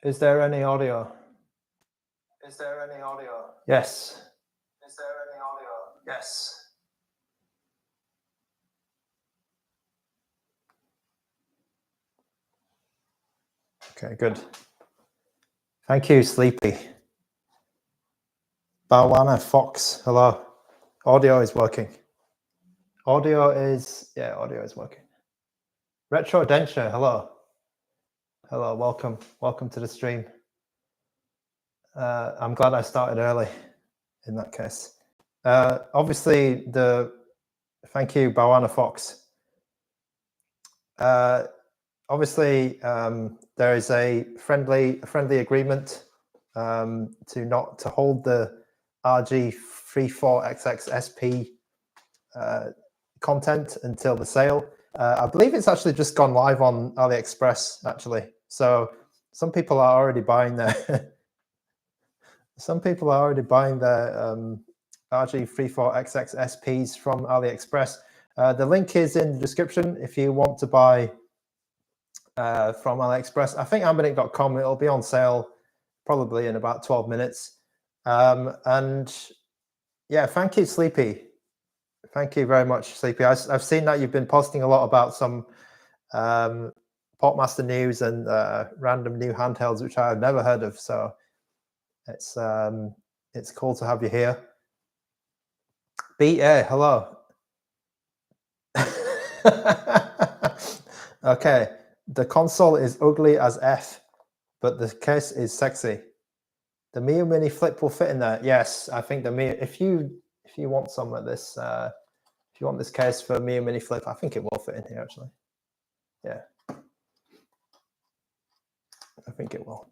Is there any audio? Is there any audio? Yes. Is there any audio? Yes. Okay, good. Thank you, Sleepy. Bawana Fox, hello. Audio is working. Audio is working. Retro Denture, hello. Hello, welcome. Welcome to the stream. I'm glad I started early in that case. Obviously, thank you, Bawana Fox. Obviously, there is a friendly agreement to hold the RG34XX content until the sale. I believe it's actually just gone live on AliExpress, actually. So some people are already buying their RG34XXSPs from AliExpress. The link is in the description if you want to buy from AliExpress. I think ANBERNIC.com, it'll be on sale probably in about 12 minutes. And yeah, thank you, Sleepy. Thank you very much, Sleepy. I've seen that you've been posting a lot about some Portmaster news and random new handhelds, which I've never heard of. So it's cool to have you here. BA, hello. Okay, the console is ugly as F, but the case is sexy. The Mio Mini Flip will fit in there. Yes, I think the Mio. If you want some of this, if you want this case for Mio Mini Flip, I think it will fit in here actually. Yeah, I think it will.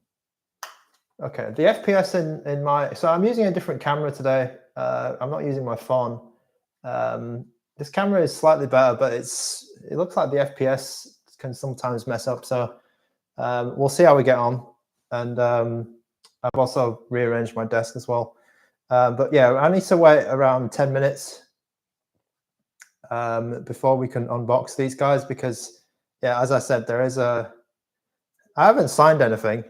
Okay, the FPS in my, so I'm using a different camera today. I'm not using my phone. This camera is slightly better, but it looks like the FPS can sometimes mess up. So we'll see how we get on. And I've also rearranged my desk as well. But yeah, I need to wait around 10 minutes before we can unbox these guys because, yeah, as I said, I haven't signed anything.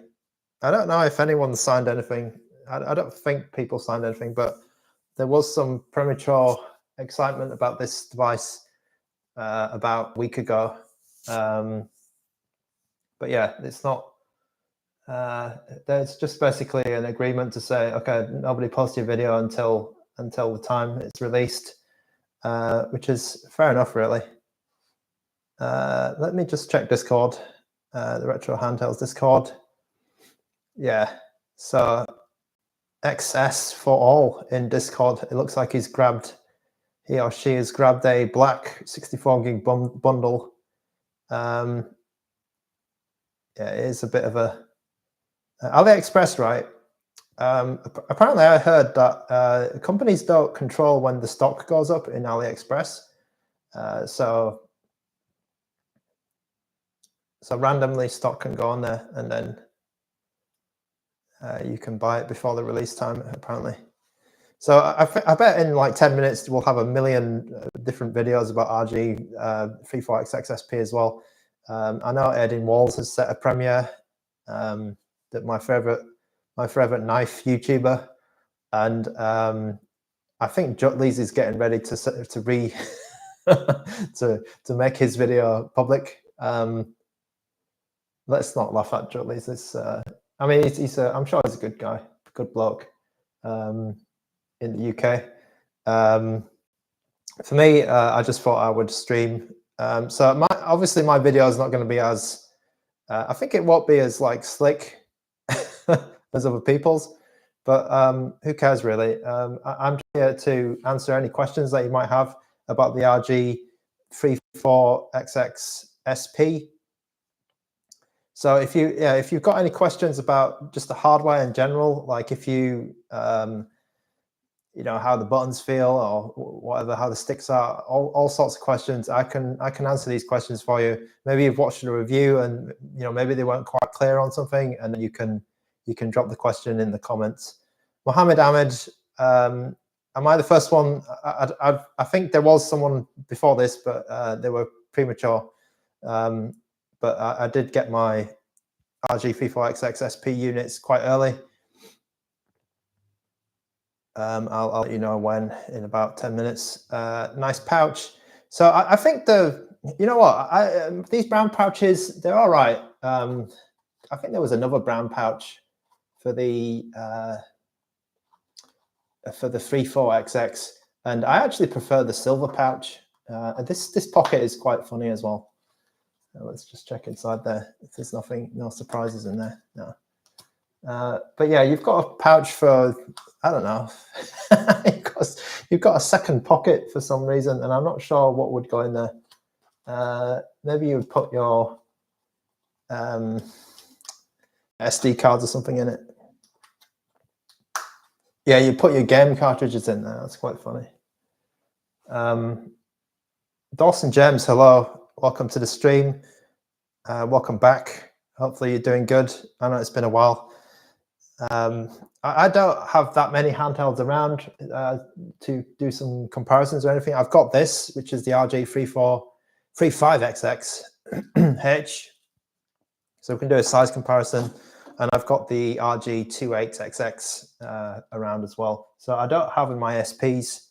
I don't know if anyone signed anything. I don't think people signed anything, but there was some premature excitement about this device about a week ago. But yeah, it's not. There's just basically an agreement to say, okay, nobody post your video until the time it's released, which is fair enough, really. Let me just check Discord, the Retro Handhelds Discord. Yeah, so XS for all in Discord. It looks like he or she has grabbed a black 64 gig bundle. Yeah, it is a bit of a AliExpress, right? Apparently, I heard that companies don't control when the stock goes up in AliExpress. So randomly stock can go on there, and then you can buy it before the release time, apparently. So I bet in like 10 minutes we'll have a million different videos about RG34XXSP as well. I know Edin Walls has set a premiere. That my favorite knife YouTuber, and I think Jutleys is getting ready to make his video public. Let's not laugh at Jutleys. I mean, I'm sure he's a good guy, good bloke in the UK. For me, I just thought I would stream. So obviously my video is not going to be as I think it won't be as like slick as other people's, but who cares really? I'm here to answer any questions that you might have about the RG34XX So if you've got any questions about just the hardware in general, like if you how the buttons feel or whatever, how the sticks are, all sorts of questions, I can answer these questions for you. Maybe you've watched a review and maybe they weren't quite clear on something, and then you can drop the question in the comments. Mohammed Ahmed, am I the first one? I think there was someone before this, but they were premature. But I did get my RG34XX SP units quite early. I'll let you know when in about 10 minutes. Nice pouch. So I think you know what, these brown pouches, they're all right. I think there was another brown pouch for the 34XX, and I actually prefer the silver pouch. This pocket is quite funny as well. Let's just check inside there if there's no surprises in there. No. But yeah, you've got a pouch for, I don't know, you've got a second pocket for some reason, and I'm not sure what would go in there. Maybe you would put your SD cards or something in it. Yeah, you put your game cartridges in there. That's quite funny. Dawson James, hello. Welcome to the stream. Welcome back. Hopefully you're doing good. I know it's been a while. I don't have that many handhelds around to do some comparisons or anything. I've got this, which is the RG35XX H. So we can do a size comparison. And I've got the RG38XX around as well. So I don't have in my SPs.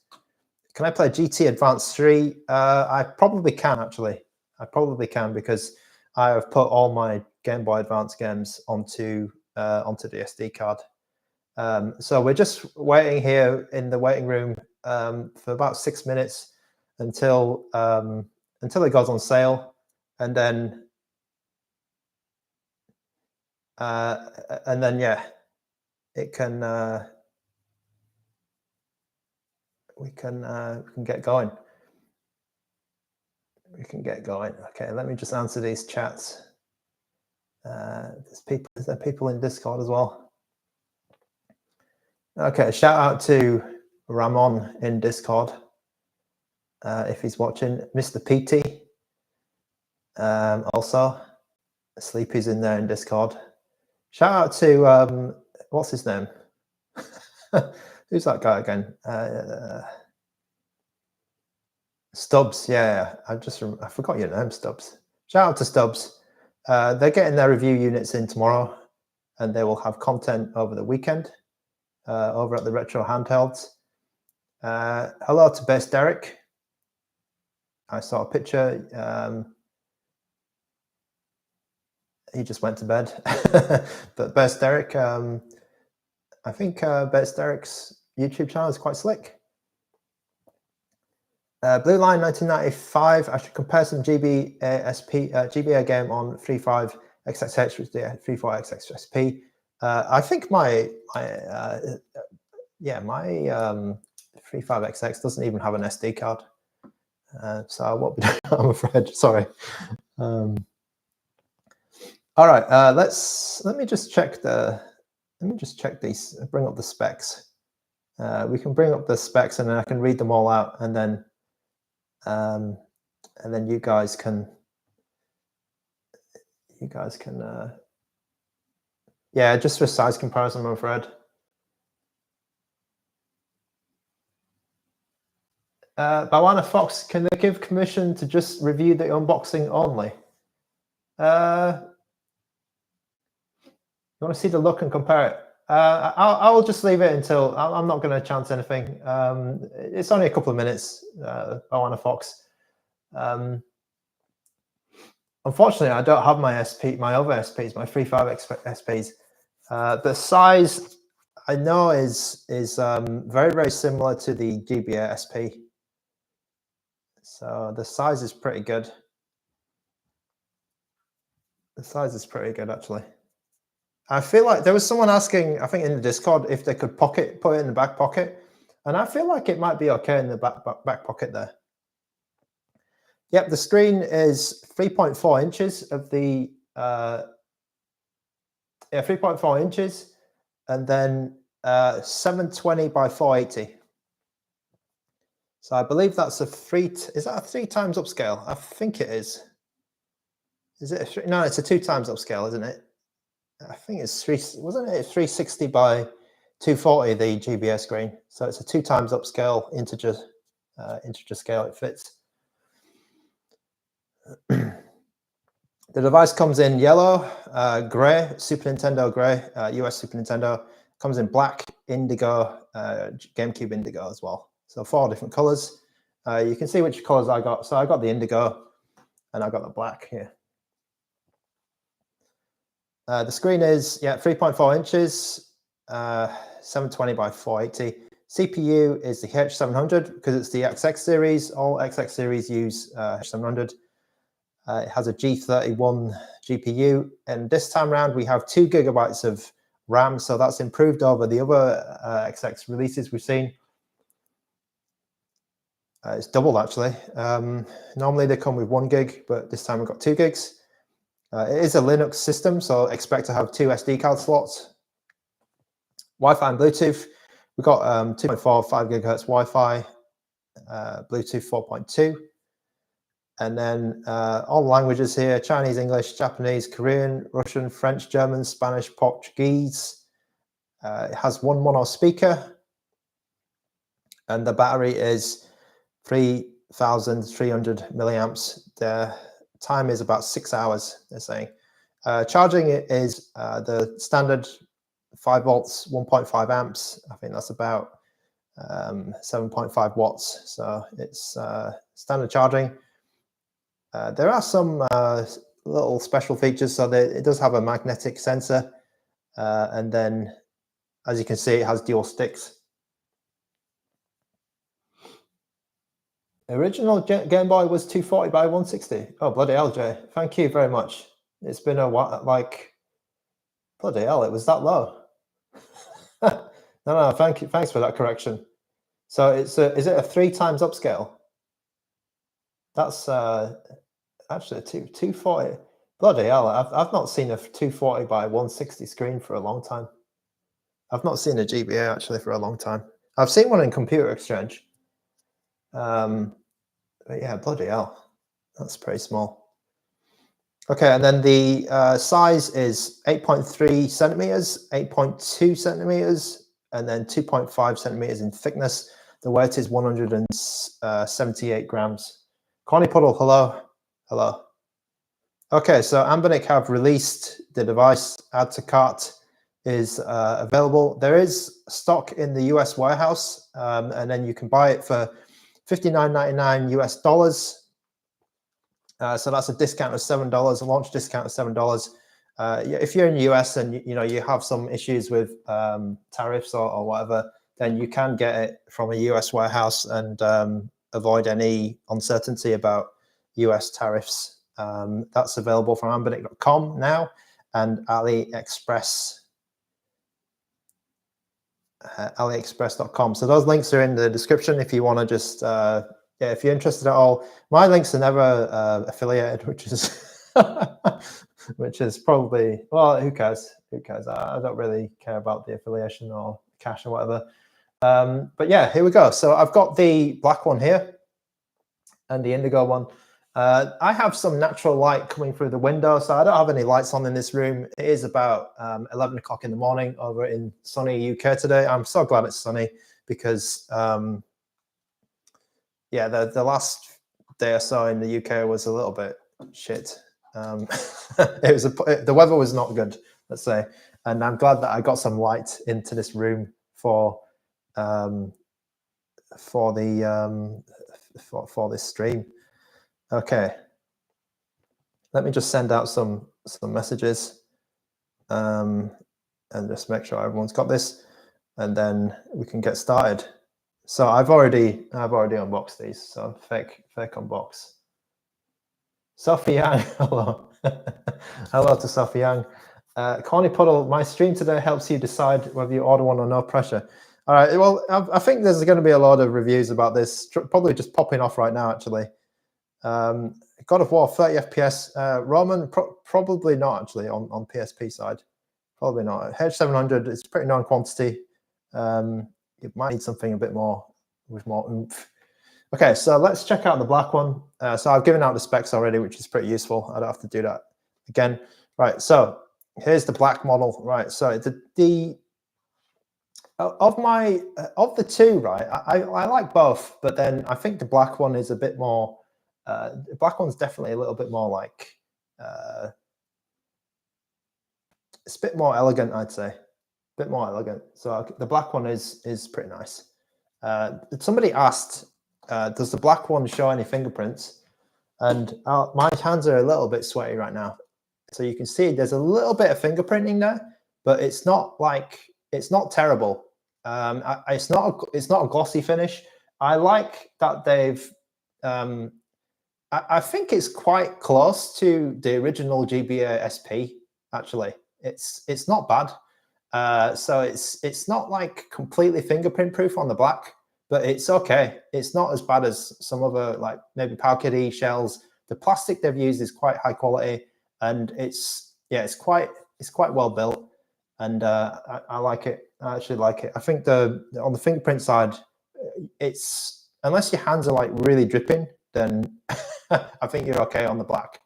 Can I play GT Advance 3? I probably can, actually. I probably can, because I have put all my Game Boy Advance games onto the SD card. So we're just waiting here in the waiting room for about 6 minutes until it goes on sale, and then yeah, it can we can get going. We can get going. Okay, let me just answer these chats. Is there people in Discord as well? Okay, shout out to Ramon in Discord if he's watching. Mr. PT also. Sleepy's in there in Discord. Shout out to what's his name? Who's that guy again? Stubbs. Yeah, I forgot your name, Stubbs. Shout out to Stubbs. They're getting their review units in tomorrow, and they will have content over the weekend over at the Retro Handhelds. Hello to Base Derek. I saw a picture. He just went to bed. But Base Derek, I think Base Derek's YouTube channel is quite slick. Blue Line 1995. I should compare some GBA game on 35XX with the 34XXSP. I think my 35XX doesn't even have an SD card, so I won't be doing that, I'm afraid. Sorry. All right, let me just check these. Bring up the specs. We can bring up the specs, and then I can read them all out, and then you guys can yeah, just for size comparison, I'm afraid. Bawana Fox, can they give commission to just review the unboxing only? You want to see the look and compare it? I'll just leave it until I'm not going to chance anything. It's only a couple of minutes, Bawana Fox. Unfortunately, I don't have my other SPs, my 35X SPs. The size I know is very, very similar to the GBA SP. So the size is pretty good. The size is pretty good, actually. I feel like there was someone asking, I think in the Discord, if they could put it in the back pocket. And I feel like it might be okay in the back pocket there. Yep, the screen is 3.4 inches of the 3.4 inches, and then 720 by 480. So I believe that's is that a 3 times upscale? I think it is. Is it no, it's a 2 times upscale, isn't it? I think it's wasn't it 360 by 240, the GBA screen? So it's a 2 times upscale integer scale. It fits. The device comes in yellow, gray, Super Nintendo gray, US Super Nintendo. Comes in black, indigo, GameCube indigo as well. So 4 different colors. You can see which colors I got. So I got the indigo and I got the black here. The screen is 3.4 inches, 720 by 480. CPU is the H700 because it's the XX series. All XX series use H700. It has a G31 GPU, and this time around we have 2 gigabytes of RAM, so that's improved over the other XX releases we've seen. It's doubled actually. Normally they come with 1 gig, but this time we've got 2 gigs. It is a Linux system, so expect to have 2 SD card slots. Wi-Fi and Bluetooth. We've got 2.4 5 gigahertz Wi-Fi, Bluetooth 4.2. And then all the languages here: Chinese, English, Japanese, Korean, Russian, French, German, Spanish, Portuguese. It has 1 mono speaker. And the battery is 3,300 milliamps. The time is about 6 hours, they're saying. Charging it is the standard 5 volts, 1.5 amps. I think that's about 7.5 watts. So it's standard charging. There are some little special features. So it does have a magnetic sensor. And then, as you can see, it has dual sticks. The original Game Boy was 240 by 160. Oh, bloody hell, Jay. Thank you very much. It's been a while, like, bloody hell, it was that low. No, thank you. Thanks for that correction. So is it a 3 times upscale? That's actually a 240. Bloody hell, I've not seen a 240 by 160 screen for a long time. I've not seen a GBA actually for a long time. I've seen one in Computer Exchange. But yeah, bloody hell, that's pretty small. Okay, and then the size is 8.3 centimeters, 8.2 centimeters, and then 2.5 centimeters in thickness. The weight is 178 grams. Connie Puddle, hello. Hello. Okay, so ANBERNIC have released the device. Add to cart is available. There is stock in the US warehouse, and then you can buy it for $59.99 US dollars. So that's a discount of $7, a launch discount of $7. If you're in the US and you have some issues with tariffs or whatever, then you can get it from a US warehouse and avoid any uncertainty about US tariffs. That's available from ANBERNIC.com now and AliExpress.com. So those links are in the description if you want to just if you're interested at all. My links are never affiliated, which is probably, well, who cares? I don't really care about the affiliation or cash or whatever. But yeah, here we go. So I've got the black one here and the indigo one. I have some natural light coming through the window, so I don't have any lights on in this room. It is about 11 o'clock in the morning over in sunny UK today. I'm so glad it's sunny because, yeah, the last day or so in the UK was a little bit shit. The weather was not good, let's say, and I'm glad that I got some light into this room for this stream. Okay, let me just send out some messages and just make sure everyone's got this, and then we can get started. So I've already unboxed these. So fake unbox. Sophie Yang, hello, hello to Sophie Yang. Connie Puddle, my stream today helps you decide whether you order one or no pressure. All right, well, I think there's going to be a lot of reviews about this. Probably just popping off right now, actually. God of War 30 FPS. Roman, probably not actually on PSP side. Probably not. H700 is pretty known quantity. You might need something a bit more with more oomph. Okay, so let's check out the black one. So I've given out the specs already, which is pretty useful. I don't have to do that again. Right, so here's the black model. Right, so of the two, right, I like both, but then I think the black one is a bit more. The black one's definitely a little bit more like it's a bit more elegant, I'd say. A bit more elegant. So the black one is pretty nice. Somebody asked, does the black one show any fingerprints? And my hands are a little bit sweaty right now. So you can see there's a little bit of fingerprinting there, but it's not terrible. It's not a glossy finish. I like that they've, I think it's quite close to the original GBA SP, actually. It's not bad. So it's not like completely fingerprint proof on the black, but it's okay. It's not as bad as some other, like maybe Powkiddy shells. The plastic they've used is quite high quality, and it's quite well built, and I like it. I actually like it. I think on the fingerprint side, it's, unless your hands are like really dripping, then I think you're okay on the black.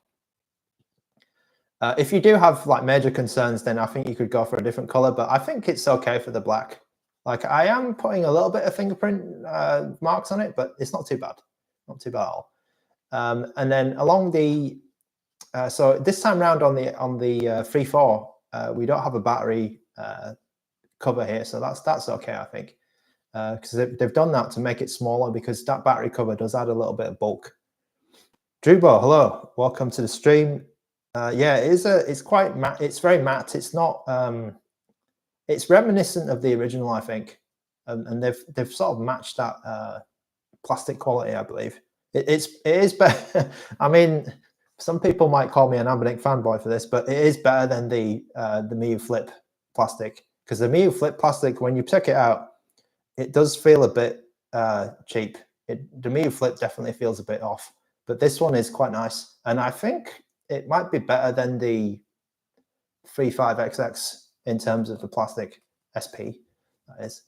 If you do have like major concerns, then I think you could go for a different color, but I think it's okay for the black. Like, I am putting a little bit of fingerprint marks on it, but it's not too bad. Not too bad at all. And then along the, so this time round on the 3.4, we don't have a battery cover here, so that's okay, I think, because they've done that to make it smaller, because that battery cover does add a little bit of bulk. Drewbo, hello, welcome to the stream. Yeah, it's quite matte. It's very matte. It's not. It's reminiscent of the original, I think, and they've sort of matched that plastic quality, I believe. It is better. I mean, some people might call me an ANBERNIC fanboy for this, but it is better than the Miu Flip plastic, because the Miu Flip plastic, when you check it out, it does feel a bit cheap. The Miu Flip definitely feels a bit off, but this one is quite nice, and I think it might be better than the 35XX in terms of the plastic SP, that is.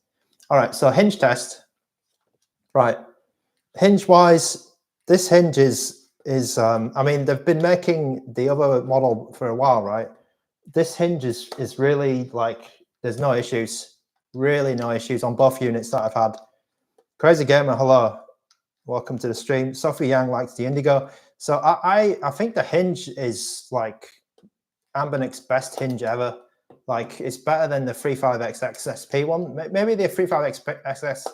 All right, so hinge test. Right, hinge-wise, this hinge is I mean, they've been making the other model for a while, right? This hinge is really, like, there's no issues, really no issues on both units that I've had. Crazy Gamer, hello. Welcome to the stream. Sophie Yang likes the Indigo. So I think the hinge is like ANBERNIC's best hinge ever. Like, it's better than the 35XX SP one. Maybe the 35XX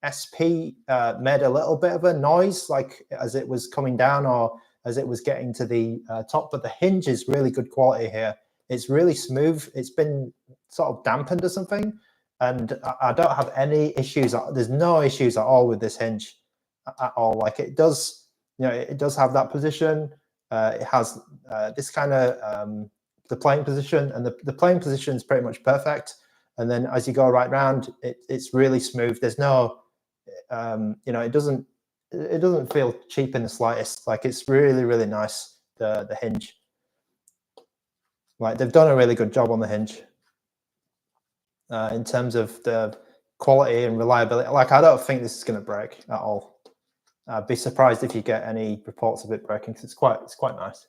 SP made a little bit of a noise, like as it was coming down or as it was getting to the top, but the hinge is really good quality here. It's really smooth. It's been sort of dampened or something, and I don't have any issues. There's no issues at all with this hinge at all. Like, it does, it does have that position. It has this kind of the playing position, and the playing position is pretty much perfect. And then as you go right round, it's really smooth. There's no, it doesn't feel cheap in the slightest. Like, it's really, really nice, the hinge. Like, they've done a really good job on the hinge in terms of the quality and reliability. Like, I don't think this is going to break at all. I'd be surprised if you get any reports of it breaking, because it's quite nice.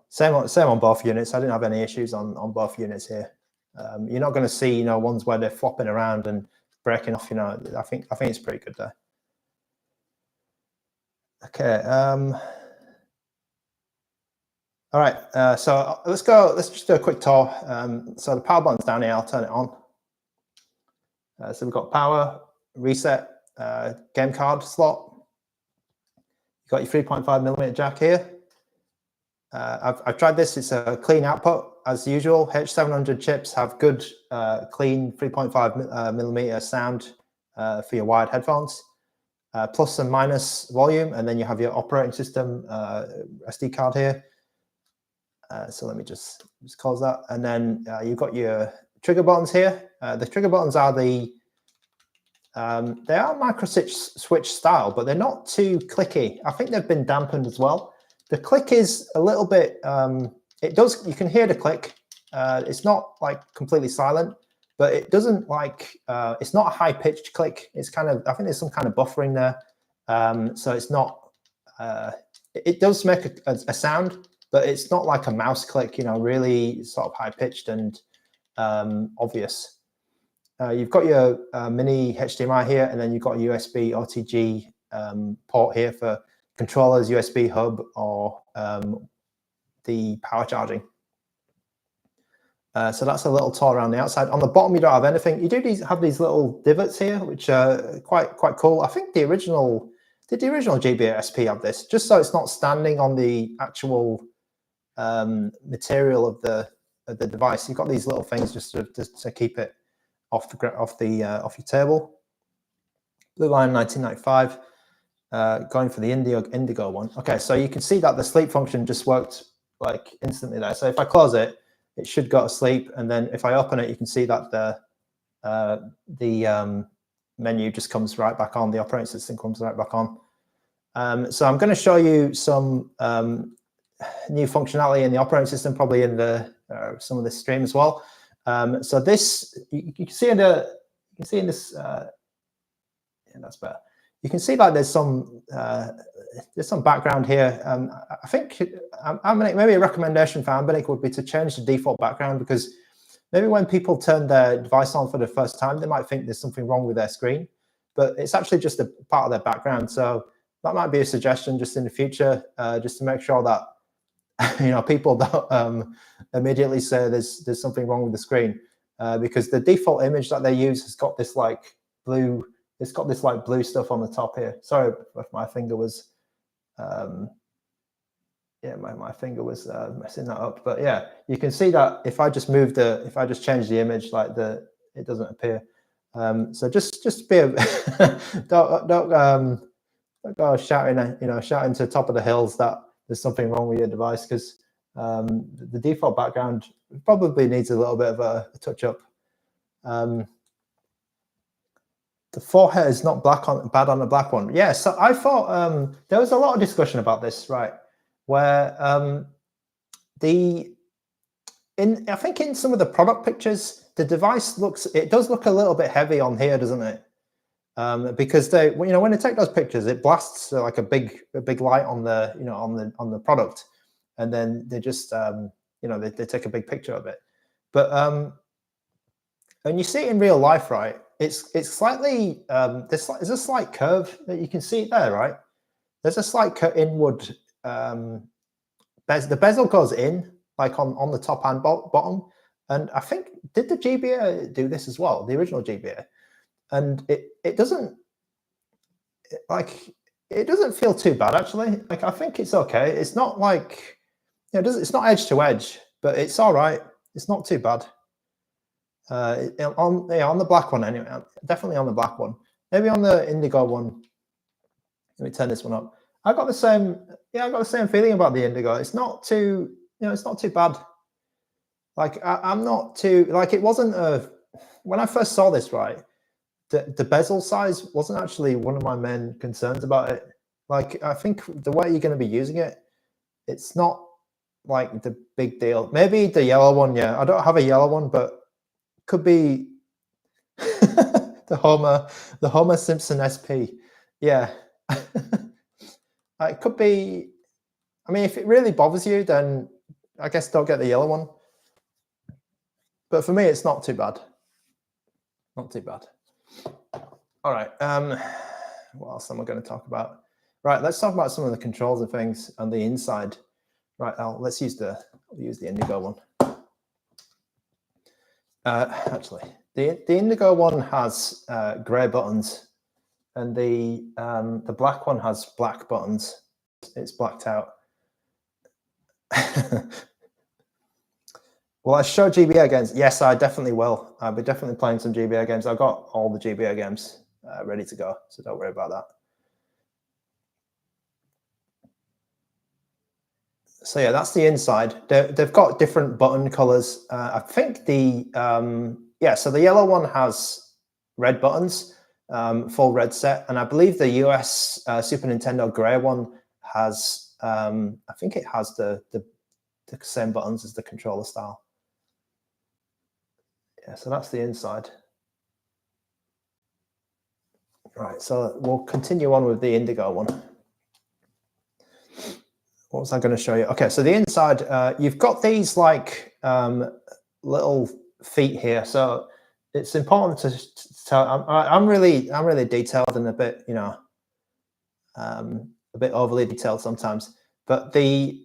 Same on both units. I didn't have any issues on both units here. You're not going to see, ones where they're flopping around and breaking off. I think it's pretty good there. Okay. All right. So let's just do a quick tour. So the power button's down here. I'll turn it on. So we've got power, reset, game card slot. You've got your 3.5mm jack here. I've tried this. It's a clean output as usual. H700 chips have good, clean 3.5mm sound for your wired headphones. Plus and minus volume, and then you have your operating system SD card here. So let me just close that, and then you've got your trigger buttons here. The trigger buttons are they are micro switch style, but they're not too clicky. I think they've been dampened as well. The click is a little bit, you can hear the click. It's not like completely silent, but it doesn't it's not a high pitched click. It's kind of, I think there's some kind of buffering there. So it's not, it does make a sound, but it's not like a mouse click, really sort of high pitched and obvious. You've got your mini HDMI here, and then you've got a USB OTG port here for controllers, USB hub, or the power charging. So that's a little tour around the outside. On the bottom, you don't have anything. You do have these little divots here, which are quite cool. I think did the original GBA SP have this, just so it's not standing on the actual material of the device. You've got these little things just to keep it off your table. Blue Line 1995, going for the Indigo one. Okay, so you can see that the sleep function just worked like instantly there. So if I close it, it should go to sleep, and then if I open it, you can see that the menu just comes right back on. The operating system comes right back on. So I'm going to show you some new functionality in the operating system, probably in some of this stream as well. So this you can see in this. Yeah, that's better. You can see like there's some background here. I think maybe a recommendation for ANBERNIC would be to change the default background, because maybe when people turn their device on for the first time, they might think there's something wrong with their screen, but it's actually just a part of their background. So that might be a suggestion just in the future, just to make sure that people don't immediately say there's something wrong with the screen, because the default image that they use has got this like blue. It's got this like blue stuff on the top here. Sorry if my finger was, yeah, my finger was messing that up. But yeah, you can see that if I just change the image, like it doesn't appear. So just be don't go shouting to the top of the hills that there's something wrong with your device, because the default background probably needs a little bit of a touch up. The forehead is not bad on the black one. Yeah, so I thought there was a lot of discussion about this, right? Where I think in some of the product pictures, the device does look a little bit heavy on here, doesn't it? Because when they take those pictures, it blasts like a big light on the on the product, and then they just they take a big picture of it. But when you see it in real life, right? It's slightly there's a slight curve that you can see it there, right? There's a slight inward. The bezel goes in like on the top and bottom, and I think did the GBA do this as well? The original GBA, and it doesn't feel too bad actually. Like I think it's okay. It's not like it's not edge to edge, but it's all right. It's not too bad. On the black one anyway, definitely on the black one. Maybe on the Indigo one. Let me turn this one up. I got the same feeling about the Indigo. It's not too it's not too bad. Like I'm not too like it wasn't when I first saw this, right, the bezel size wasn't actually one of my main concerns about it. Like I think the way you're going to be using it, it's not like the big deal. Maybe the yellow one, yeah. I don't have a yellow one, but could be the Homer Simpson SP. Yeah. It could be. I mean, if it really bothers you, then I guess don't get the yellow one. But for me, it's not too bad. Not too bad. All right. What else am I going to talk about? Right. Let's talk about some of the controls and things on the inside. Right. Let's use the Indigo one. Actually, the Indigo one has grey buttons, and the black one has black buttons. It's blacked out. Will I show GBA games? Yes, I definitely will. I'll be definitely playing some GBA games. I've got all the GBA games ready to go, so don't worry about that. So yeah, that's the inside. They've got different button colors. I think so the yellow one has red buttons, full red set, and I believe the US Super Nintendo gray one has I think it has the same buttons as the controller style. Yeah, so that's the inside. Right, so we'll continue on with the Indigo one. What was I going to show you? Okay, so the inside, you've got these like little feet here. So it's important to tell. I'm really detailed and a bit, a bit overly detailed sometimes. But the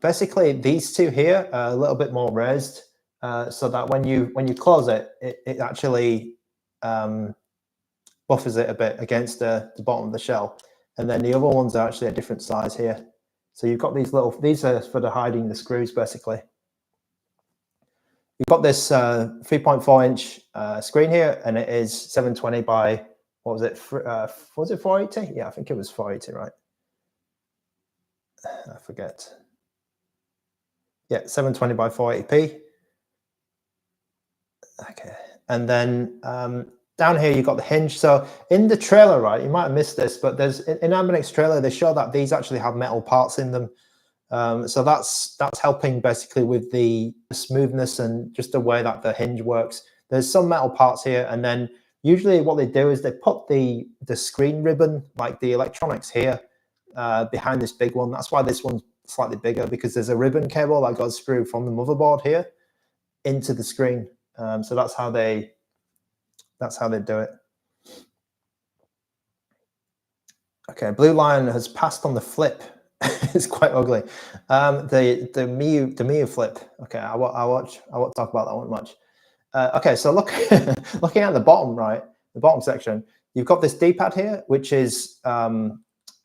basically these two here are a little bit more raised, so that when you close it, it actually buffers it a bit against the bottom of the shell. And then the other ones are actually a different size here. So you've got these little, these are for the hiding the screws basically. You've got this 3.4 inch screen here, and it is 720 by, what was it? Was it 480? Yeah, I think it was 480, right? I forget. Yeah, 720 by 480p. Okay, and then down here you've got the hinge. So in the trailer, right, you might have missed this, but there's in ANBERNIC's trailer they show that these actually have metal parts in them. So that's helping basically with the smoothness and just the way that the hinge works. There's some metal parts here, and then usually what they do is they put the screen ribbon, like the electronics here, behind this big one. That's why this one's slightly bigger, because there's a ribbon cable that goes through from the motherboard here into the screen. So that's how they do it. Okay, Blue Lion has passed on the flip. It's quite ugly. The Miu flip. Okay, I won't talk about that one much. Okay, so looking at the bottom, right, the bottom section, you've got this D-pad here, which is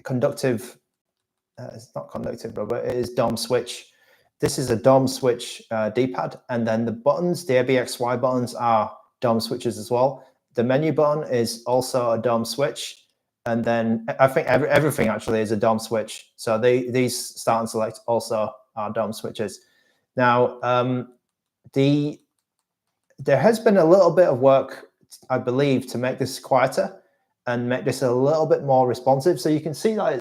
conductive. It's not conductive rubber. It is DOM switch. This is a DOM switch D-pad, and then the buttons, the ABXY buttons, are DOM switches as well. The menu button is also a DOM switch. And then I think everything actually is a DOM switch. So these start and select also are DOM switches. Now, there has been a little bit of work, I believe, to make this quieter and make this a little bit more responsive. So you can see that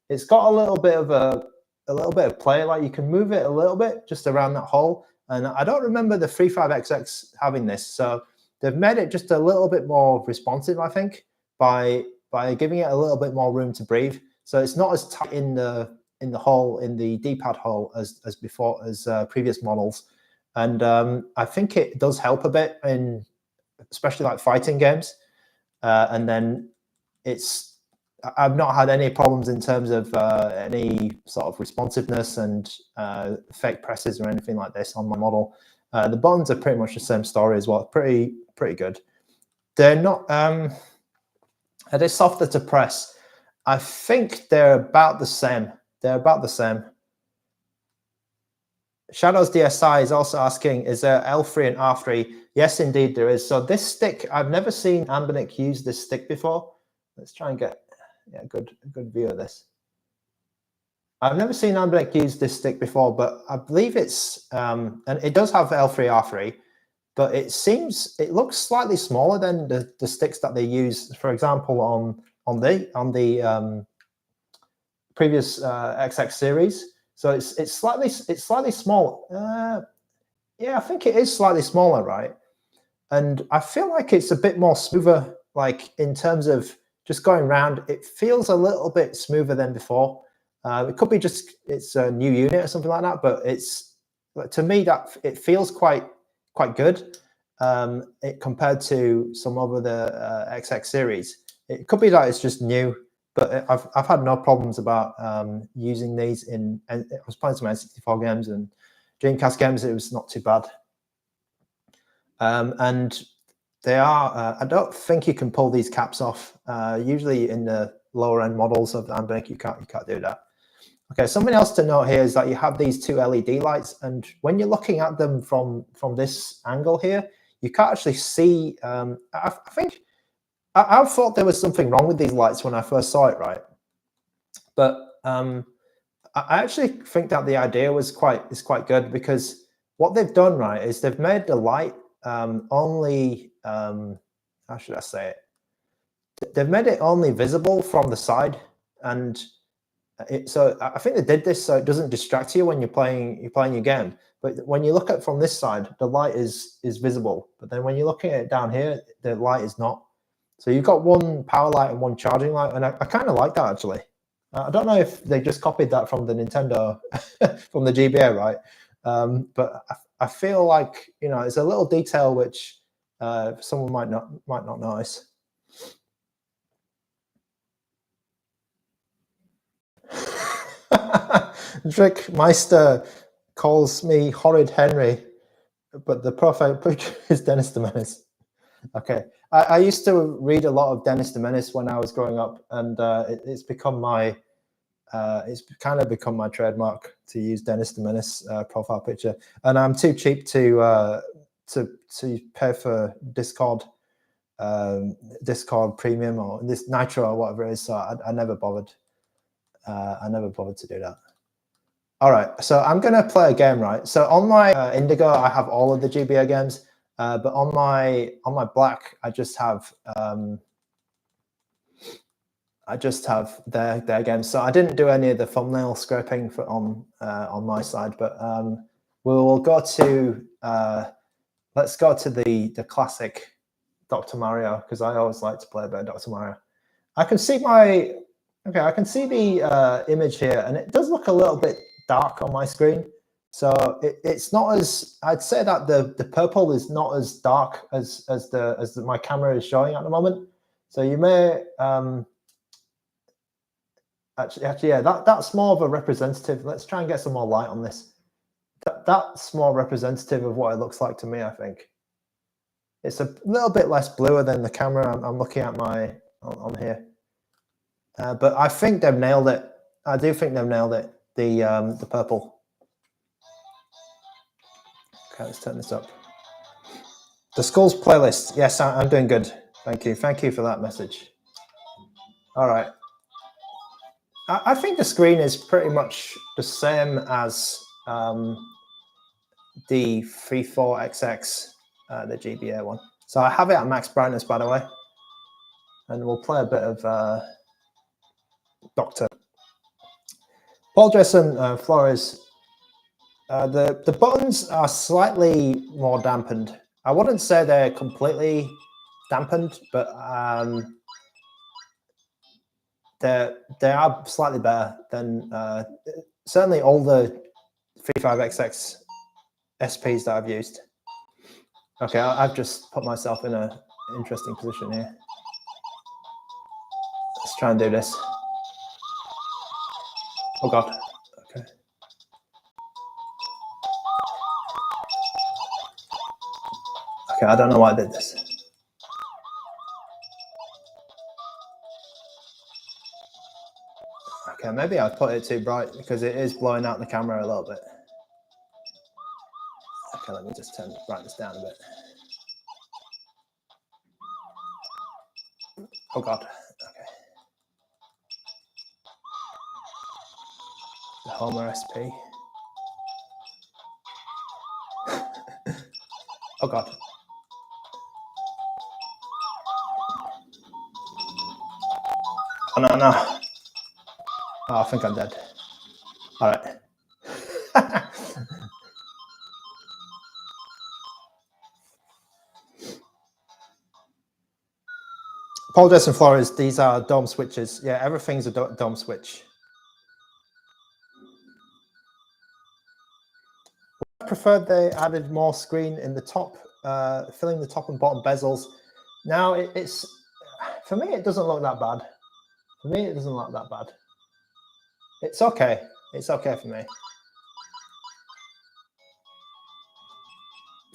it's got a little bit of play. Like you can move it a little bit just around that hole. And I don't remember the 35XX having this. So they've made it just a little bit more responsive, I think, by giving it a little bit more room to breathe. So it's not as tight in the hole, in the D-pad hole as before, as previous models. And I think it does help a bit in, especially like fighting games. And then I've not had any problems in terms of any sort of responsiveness and fake presses or anything like this on my model. The buttons are pretty much the same story as well. Pretty good. They're not. Are they softer to press? I think they're about the same. Shadows DSI is also asking, is there L3 and R3? Yes, indeed there is. So this stick, I've never seen ANBERNIC use this stick before. Let's try and get a good view of this. I've never seen ANBERNIC use this stick before, but I believe it's, and it does have L3, R3, but it looks slightly smaller than the sticks that they use, for example, on the previous XX series. So it's slightly small. Yeah, I think it is slightly smaller, right? And I feel like it's a bit more smoother, like in terms of just going around. It feels a little bit smoother than before. It could be just it's a new unit or something like that, but to me that it feels quite good compared to some of the XX series. It could be that it's just new, but I've had no problems about using these in. I was playing some N64 games and Dreamcast games. It was not too bad. And they are. I don't think you can pull these caps off. Usually in the lower end models of the ANBERNIC, you can't do that. Okay, something else to note here is that you have these two LED lights, and when you're looking at them from this angle here, you can't actually see. I think I thought there was something wrong with these lights when I first saw it, right? But I actually think that the idea is quite good, because what they've done, right, is they've made the light only. How should I say it? They've made it only visible from the side, and so I think they did this so it doesn't distract you when you're playing your game. But when you look at it from this side, the light is visible. But then when you're looking at it down here, the light is not. So you've got one power light and one charging light, and I kind of like that actually. I don't know if they just copied that from the Nintendo, from the GBA, right? But I feel like, you know, it's a little detail which someone might not notice. Meister calls me Horrid Henry, but the profile picture is Dennis the Menace. Okay, I used to read a lot of Dennis the Menace when I was growing up, and it's become my it's kind of become my trademark to use Dennis the Menace profile picture, and I'm too cheap to pay for Discord Premium or this Nitro or whatever it is. So I never bothered. I never bothered to do that. All right, so I'm gonna play a game, right? So on my Indigo, I have all of the GBA games, but on my Black, I just have their games. So I didn't do any of the thumbnail scraping for on my side, but we'll go to let's go to the classic Dr. Mario, because I always like to play a bit of Dr. Mario. I can see I can see the image here, and it does look a little bit dark on my screen. So it's not as, I'd say that the purple is not as dark as my camera is showing at the moment. So you may actually yeah, that's more of a representative. Let's try and get some more light on this. That's more representative of what it looks like to me, I think. It's a little bit less bluer than the camera I'm looking at on here. But I think they've nailed it. I do think they've nailed it. The purple. Okay, let's turn this up. The Skulls playlist. Yes, I'm doing good. Thank you. Thank you for that message. All right. I think the screen is pretty much the same as the 34XX, the GBA one. So I have it at max brightness, by the way. And we'll play a bit of Doctor. Paul Jason Flores. The buttons are slightly more dampened. I wouldn't say they're completely dampened, but they are slightly better than certainly all the 35XX SPs that I've used. Okay, I've just put myself in an interesting position here. Let's try and do this. Oh God. Okay. Okay, I don't know why I did this. Okay, maybe I put it too bright because it is blowing out the camera a little bit. Okay, let me just brighten this down a bit. Oh God. Okay. The Homer SP. Oh God. Oh no, no. Oh, I think I'm dead. All right. Paul Jason Flores, these are dome switches. Yeah, everything's a dome switch. I preferred they added more screen in the top, filling the top and bottom bezels. Now it's, for me, it doesn't look that bad. For me, it doesn't look that bad. It's okay. It's okay for me.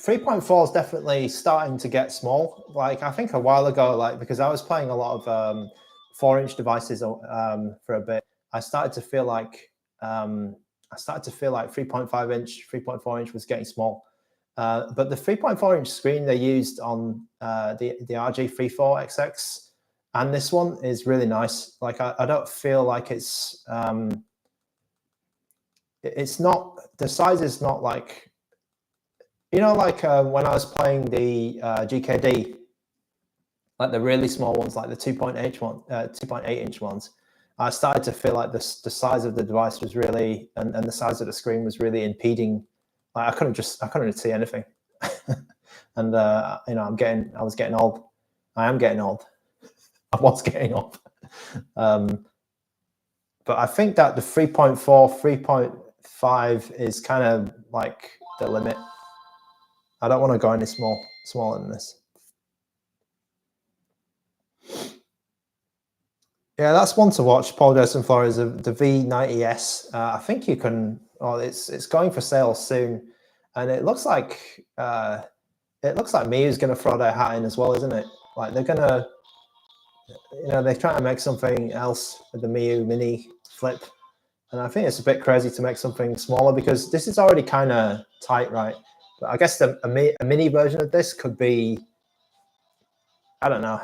3.4 is definitely starting to get small. Like I think a while ago, like because I was playing a lot of 4-inch devices for a bit, I started to feel like 3.5 inch, 3.4 inch was getting small. But the 3.4 inch screen they used on the RG34XX and this one is really nice. Like I don't feel like it's not, the size is not like, you know, like when I was playing the GKD, like the really small ones, like the 2.8 inch ones, I started to feel like the size of the device was really, and the size of the screen was really impeding. Like I couldn't see anything. And you know, I was getting old. I am getting old. I was getting old. But I think that the 3.4, 3.5 is kind of like the limit. I don't want to go any smaller than this. Yeah, that's one to watch. Paul Jason Flores, the V90S. I think you can. Oh, it's going for sale soon, and it looks like Miyu's going to throw their hat in as well, isn't it? Like they're gonna, they're trying to make something else with the Miyu Mini Flip, and I think it's a bit crazy to make something smaller because this is already kind of tight, right? But I guess a mini version of this could be, I don't know,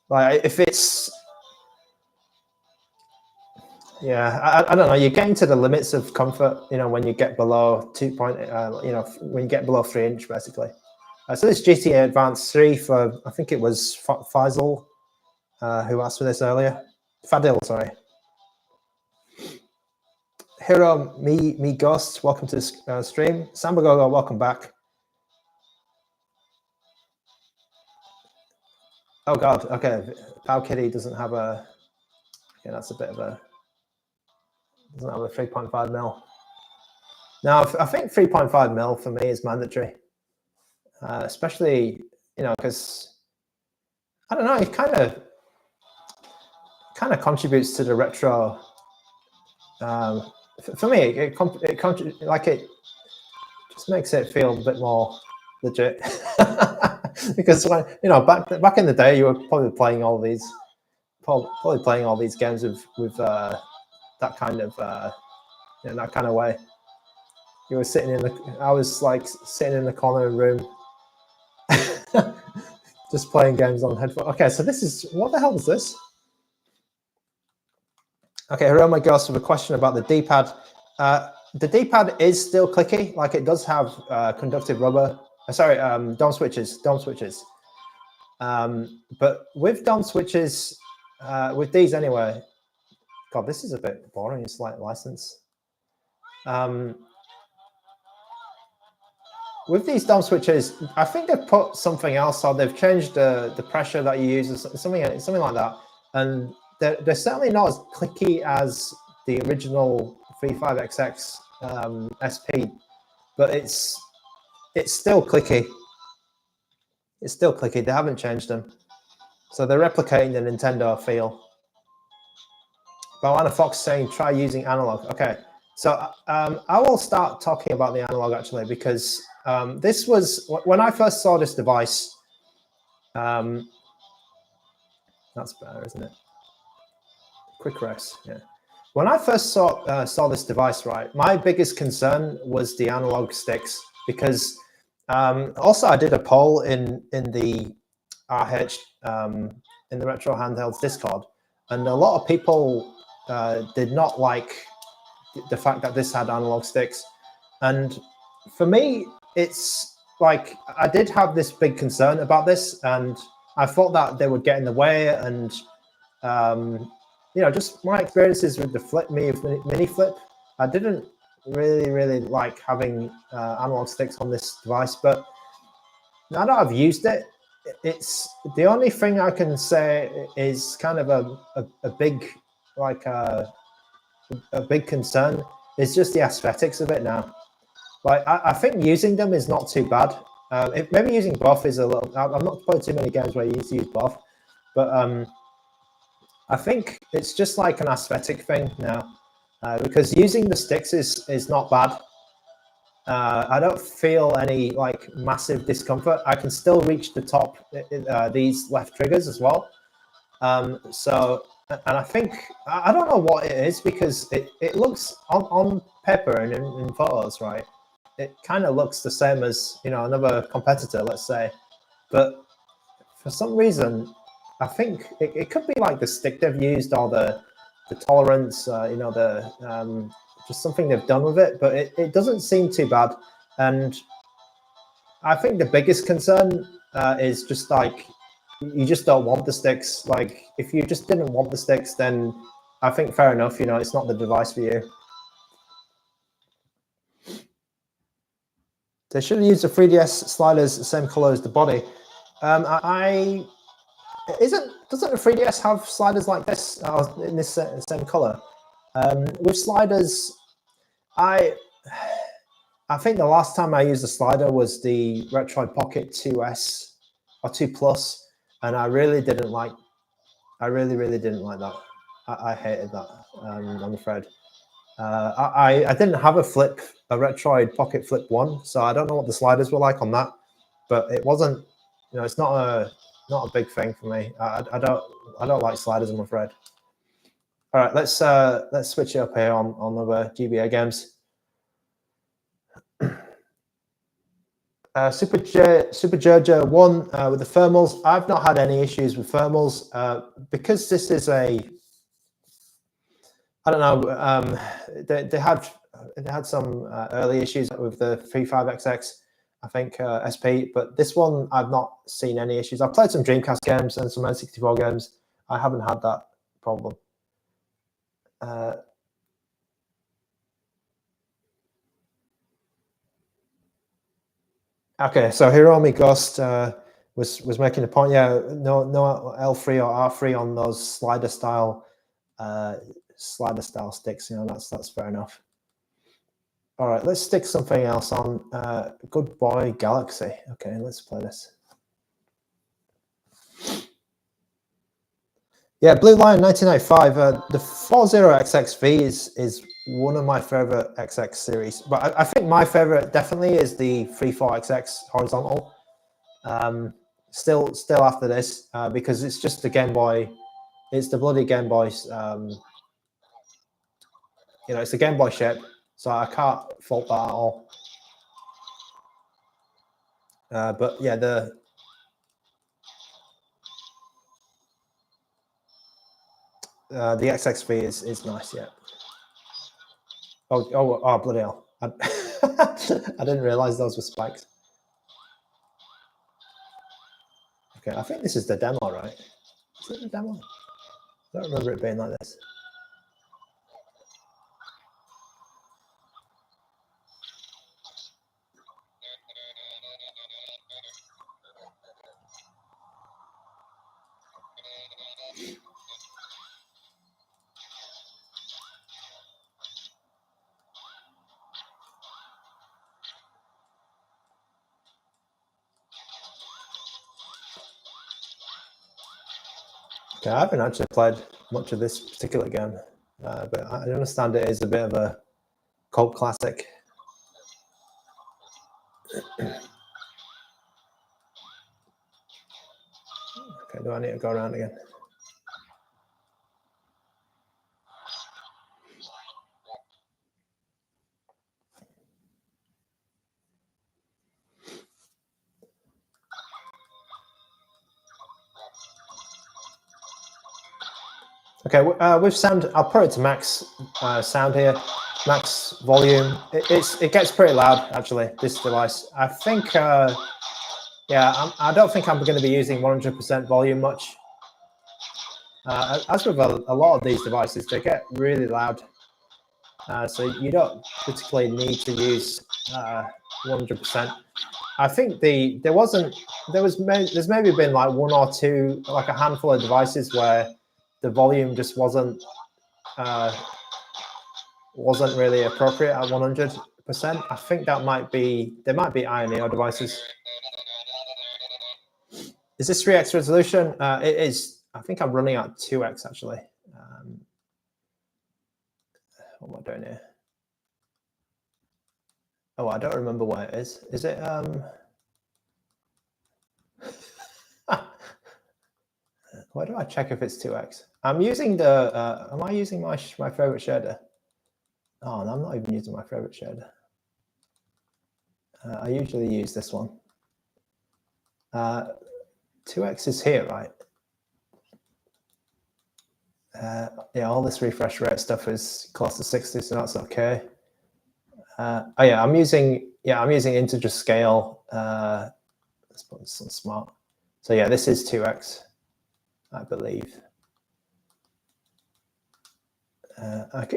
like if it's. Yeah, I don't know. You're getting to the limits of comfort, when you get below 2 point, when you get below 3 inch, basically. So this GTA Advance 3 for, I think it was Faisal, who asked for this earlier. Fadil, sorry. Hero, me Ghost, welcome to the stream. Sambagogo, welcome back. Oh God, okay. Pow Kitty doesn't have a, okay, that's a bit of a, doesn't have a 3.5 mil. Now, I think 3.5 mil for me is mandatory, especially, because I don't know, it kind of contributes to the retro. For me, it just makes it feel a bit more legit. Because when back in the day, you were probably playing all these games with that kind of that kind of way. You were sitting I was like sitting in the corner of the room, just playing games on headphones. Okay, so this is, what the hell is this? Okay, Hiroma Ghost with a question about the D-pad. The D-pad is still clicky, like it does have conductive rubber. DOM switches. But with DOM switches, with these anyway, God, this is a bit boring. It's like license. With these DOM switches, I think they've put something else on. They've changed the pressure that you use, or something like that, and they're certainly not as clicky as the original 35XX SP, but it's still clicky. It's still clicky. They haven't changed them, so they're replicating the Nintendo feel. Boana Fox saying try using analog. Okay, so I will start talking about the analog actually, because this was when I first saw this device. That's better, isn't it? Quick race, yeah. When I first saw this device, right, my biggest concern was the analog sticks, because also I did a poll in the RH in the Retro Handhelds Discord, and a lot of people did not like the fact that this had analog sticks. And for me, it's like I did have this big concern about this, and I thought that they would get in the way, and just my experiences with the mini flip, I didn't really like having analog sticks on this device. But now that I've used it, it's the only thing I can say is kind of a big, like a big concern is just the aesthetics of it now. Like I think using them is not too bad. Maybe using both is a little. I've not played too many games where you need to use both, but I think it's just like an aesthetic thing now, because using the sticks is not bad. I don't feel any like massive discomfort. I can still reach the top these left triggers as well. So, and I think I don't know what it is, because it looks on paper and in photos, right? It kind of looks the same as another competitor, let's say, but for some reason, I think it could be like the stick they've used, or the tolerance, just something they've done with it, but it doesn't seem too bad. And I think the biggest concern is just like, you just don't want the sticks. Like if you just didn't want the sticks, then I think fair enough, it's not the device for you. They should have used the 3DS sliders the same color as the body. Doesn't the 3DS have sliders like this in this same color? With sliders, I think the last time I used a slider was the Retroid Pocket 2S or 2 Plus, and I really didn't like I really didn't like that. I hated that. I'm afraid. I didn't have a Retroid Pocket Flip 1, so I don't know what the sliders were like on that. But it wasn't, you know, it's not a big thing for me. I don't like sliders, I'm afraid. All right, let's switch it up here on other GBA games. Super Jojo 1 with the thermals. I've not had any issues with thermals because this is a, I don't know. They had some early issues with the 35XX, I think, SP, but this one I've not seen any issues. I've played some Dreamcast games and some N64 games. I haven't had that problem. Okay, so Hiromi Ghost was making a point. Yeah, no L3 or R3 on those slider style sticks. You know, that's fair enough. All right, let's stick something else on. Goodboy Galaxy. Okay, let's play this. Yeah, Blue Lion 1995. The 40XXV is one of my favorite XX series, but I think my favorite definitely is the 34XX horizontal. Still after this, because it's just the Game Boy. It's the bloody Game Boy. You know, it's the Game Boy shape, so I can't fault that at all. But yeah, the XXV is nice. Yeah. Oh, bloody hell! I didn't realize those were spikes. Okay, I think this is the demo, right? Is it the demo? I don't remember it being like this. Okay, I haven't actually played much of this particular game, but I understand it is a bit of a cult classic. Okay, do I need to go around again? Okay, with sound, I'll put it to max sound here, max volume. It gets pretty loud, actually, this device. I think, yeah, I don't think I'm going to be using 100% volume much. As with a lot of these devices, they get really loud. So you don't particularly need to use 100%. I think there's maybe been like one or two, like a handful of devices where the volume just wasn't really appropriate at 100%. I think there might be INEO devices. Is this 3x resolution? It is. I think I'm running at 2x actually. What am I doing here? Oh, I don't remember where it is. Is it? Where do I check if it's 2x? I'm using the. Am I using my favorite shader? Oh, no, I'm not even using my favorite shader. I usually use this one. 2x is here, right? Yeah, all this refresh rate stuff is close to 60, so that's okay. Oh yeah, I'm using integer scale. Let's put this on smart. So yeah, this is 2x, I believe.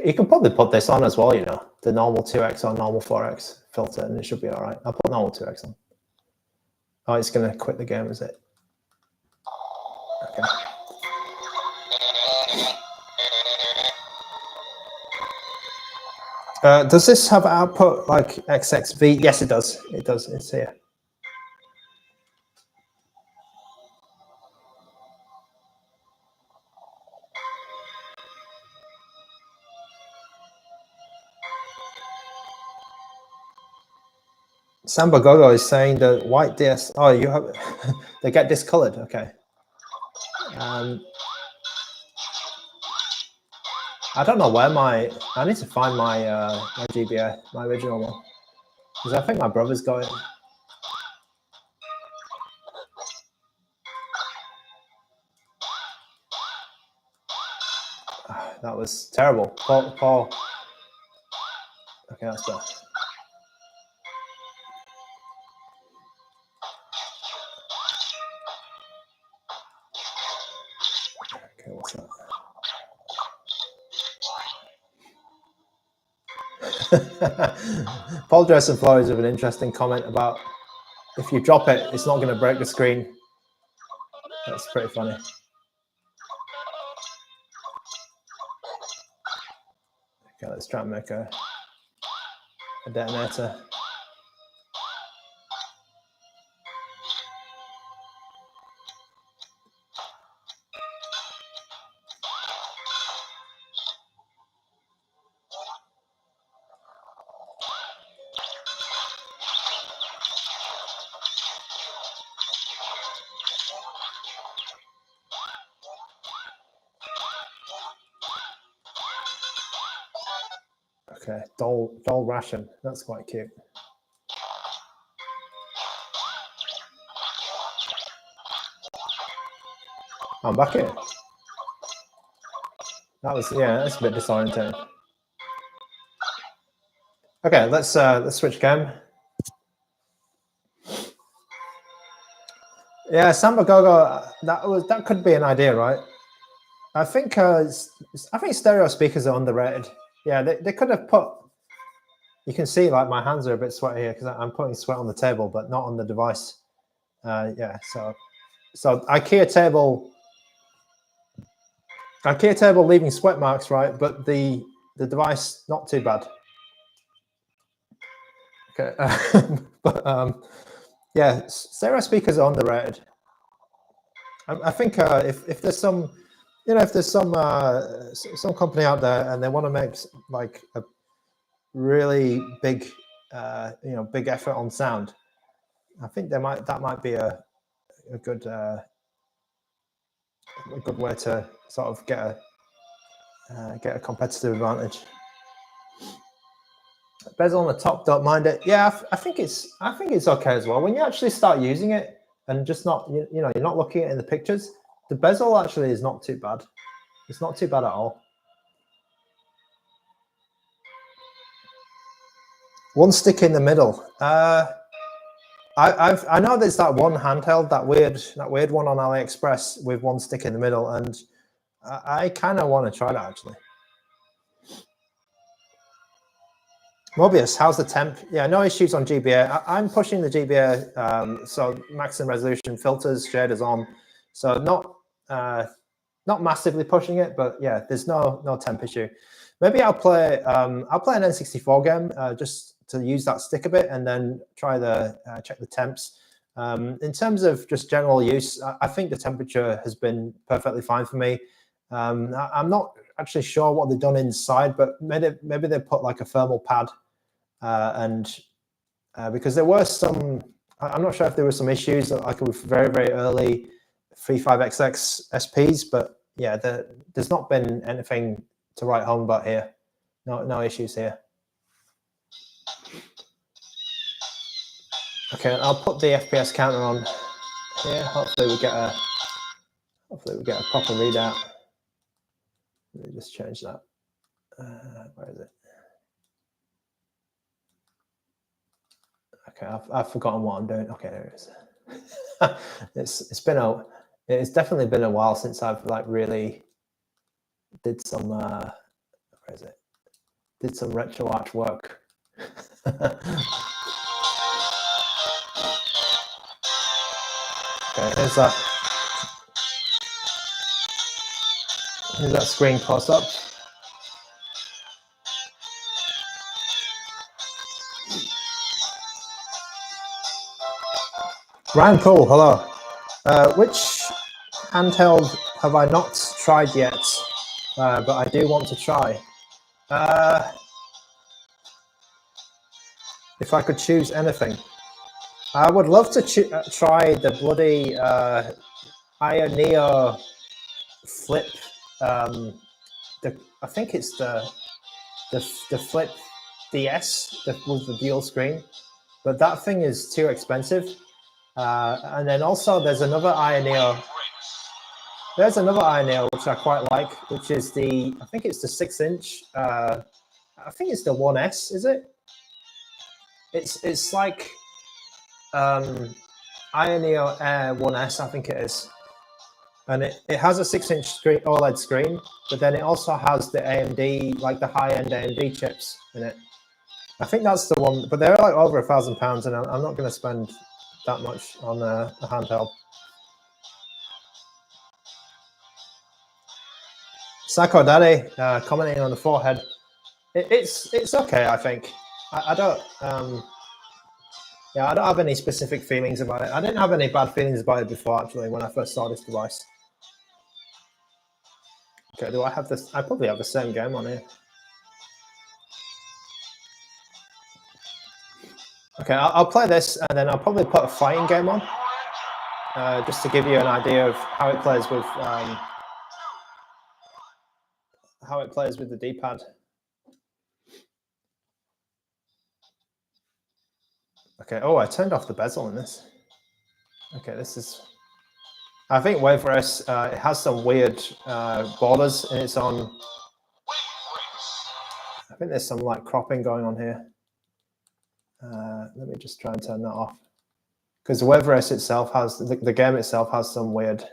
You can probably put this on as well, you know, the normal 2x or normal 4x filter, and it should be all right. I'll put normal 2x on. Oh, it's going to quit the game, is it? Okay. Does this have output like XXV? Yes, it does. It does. It's here. Samba Gogo is saying the white DS. Oh, you have they get discolored. Okay. I don't know where I need to find my my GBA, my original one, because I think my brother's got it. That was terrible. Paul. Okay, that's better. Okay, what's that? Paul Dresden Flores with an interesting comment about if you drop it, it's not going to break the screen. That's pretty funny. Okay, let's try and make a detonator. Okay, doll ration. That's quite cute. I'm back here. That's a bit disorientating. Okay, let's switch game. Yeah, Samba Gogo. That could be an idea, right? I think stereo speakers are underrated. Yeah, they could have put. You can see like my hands are a bit sweaty here because I'm putting sweat on the table, but not on the device. Yeah, so IKEA table leaving sweat marks, right? But the device not too bad. Okay, but yeah, stereo speakers are underrated. I think if there's some, if there's some company out there and they want to make like a really big, big effort on sound, I think that might be a good way to sort of get a competitive advantage. Bezel on the top, don't mind it. Yeah, I think it's okay as well. When you actually start using it and just not, you're not looking at it in the pictures, the bezel actually is not too bad. It's not too bad at all. One stick in the middle. I know there's that one handheld, that weird one on AliExpress with one stick in the middle, and I kind of want to try that actually. Mobius, how's the temp? Yeah, no issues on GBA. I'm pushing the GBA, so maximum resolution, filters, shaders on. So not massively pushing it, but yeah, there's no temp issue. Maybe I'll play an N64 game just to use that stick a bit, and then try check the temps. In terms of just general use, I think the temperature has been perfectly fine for me. I'm not actually sure what they've done inside, but maybe they put like a thermal pad. Because there were some, I'm not sure if there were some issues like with very, very early 35XX SPs, but yeah, there's not been anything to write home about here. No issues here. Okay, I'll put the FPS counter on here. Hopefully we get a proper readout. Let me just change that. Where is it? Okay, I've forgotten what I'm doing. Okay, there it is. It's definitely been a while since I've like really did some where is it? Did some retro art work. Okay, here's that screen close up. Ryan Cole, hello. Which handheld have I not tried yet, but I do want to try? If I could choose anything. I would love to try the bloody Ioneo Flip. I think it's the Flip DS with the dual screen, but that thing is too expensive. And then also there's another Ioneo. There's another Ioneo which I quite like, which is I think it's the 6-inch. I think it's the 1S. Is it? It's like Ioneo Air 1S, I think it is. And it has a 6-inch screen, OLED screen, but then it also has the AMD, like the high-end AMD chips in it. I think that's the one, but they're like over £1,000, and I'm not going to spend that much on a handheld. Psycho Daddy commenting on the forehead. It's okay, I think. I don't have any specific feelings about it. I didn't have any bad feelings about it before, actually, when I first saw this device. Okay, do I have this? I probably have the same game on here. Okay, I'll play this, and then I'll probably put a fighting game on, just to give you an idea of how it plays with the D-pad. Okay. Oh, I turned off the bezel in this. Okay, this is. I think Wave Race, it has some weird borders in its own. I think there's some like cropping going on here. Let me just try and turn that off, because the Wave Race itself has the game itself has some weirdness.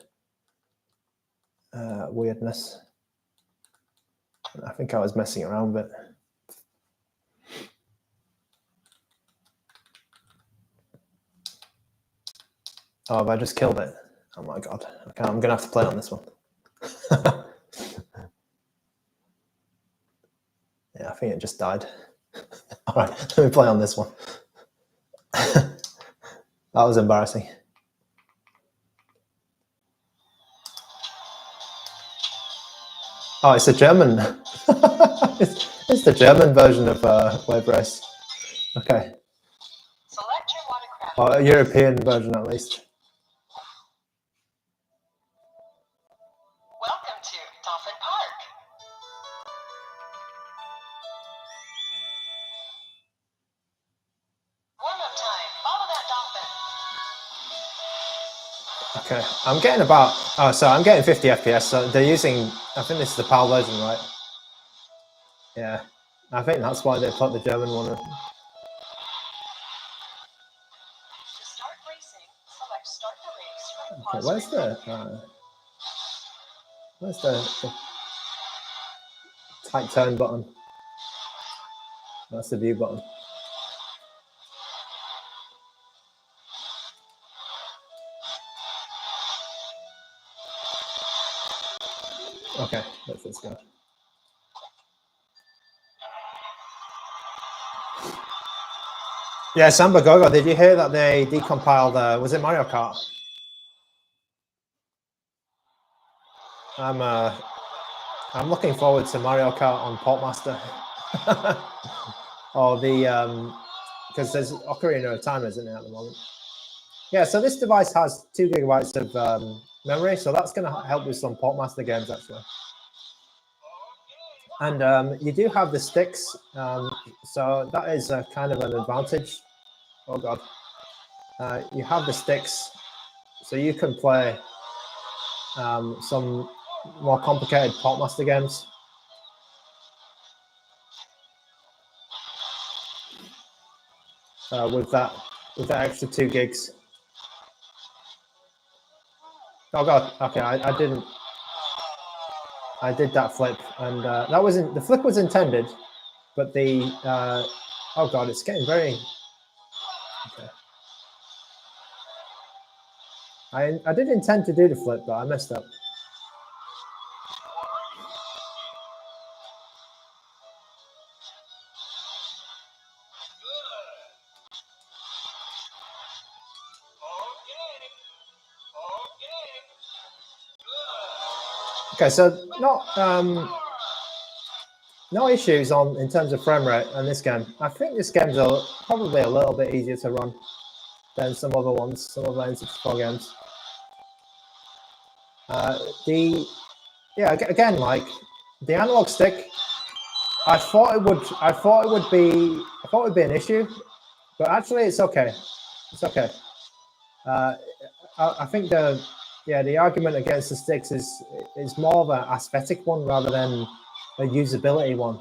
I think I was messing around with it. Oh, have I just killed it? Oh my god. Okay, I'm gonna have to play on this one. Yeah, I think it just died. All right, let me play on this one. That was embarrassing. Oh, it's a German. it's the German version of Wave Race. Okay. Select your watercraft. Or a European version, at least. Welcome to Dolphin Park. Warm-up time. Follow that dolphin. Okay, I'm getting about. Oh, so I'm getting 50 FPS. So they're using. I think this is the PAL version, right? Yeah, I think that's why they put the German one in. To start racing, select start the race from the pause Where's the tight turn button? That's the view button. Okay, let's go. Yeah, Samba Gogo, did you hear that they decompiled, was it Mario Kart? I'm looking forward to Mario Kart on Portmaster. Or because there's Ocarina of Time, isn't it, at the moment? Yeah, so this device has 2 GB of memory, so that's going to help with some Portmaster games, actually. And you do have the sticks, so that is kind of an advantage. Oh god. You have the sticks, so you can play some more complicated Portmaster games. With that extra 2 gigs. Oh god, okay, I didn't. I did that flip, and that wasn't, the flip was intended, but the oh god, it's getting very. Okay. I did intend to do the flip, but I messed up. Okay, so no issues in terms of frame rate on this game. I think this game's probably a little bit easier to run. than some other ones, some other N64 games. Again, like the analog stick, I thought it would be an issue, but actually it's okay. It's okay. I think the argument against the sticks is more of an aesthetic one rather than a usability one,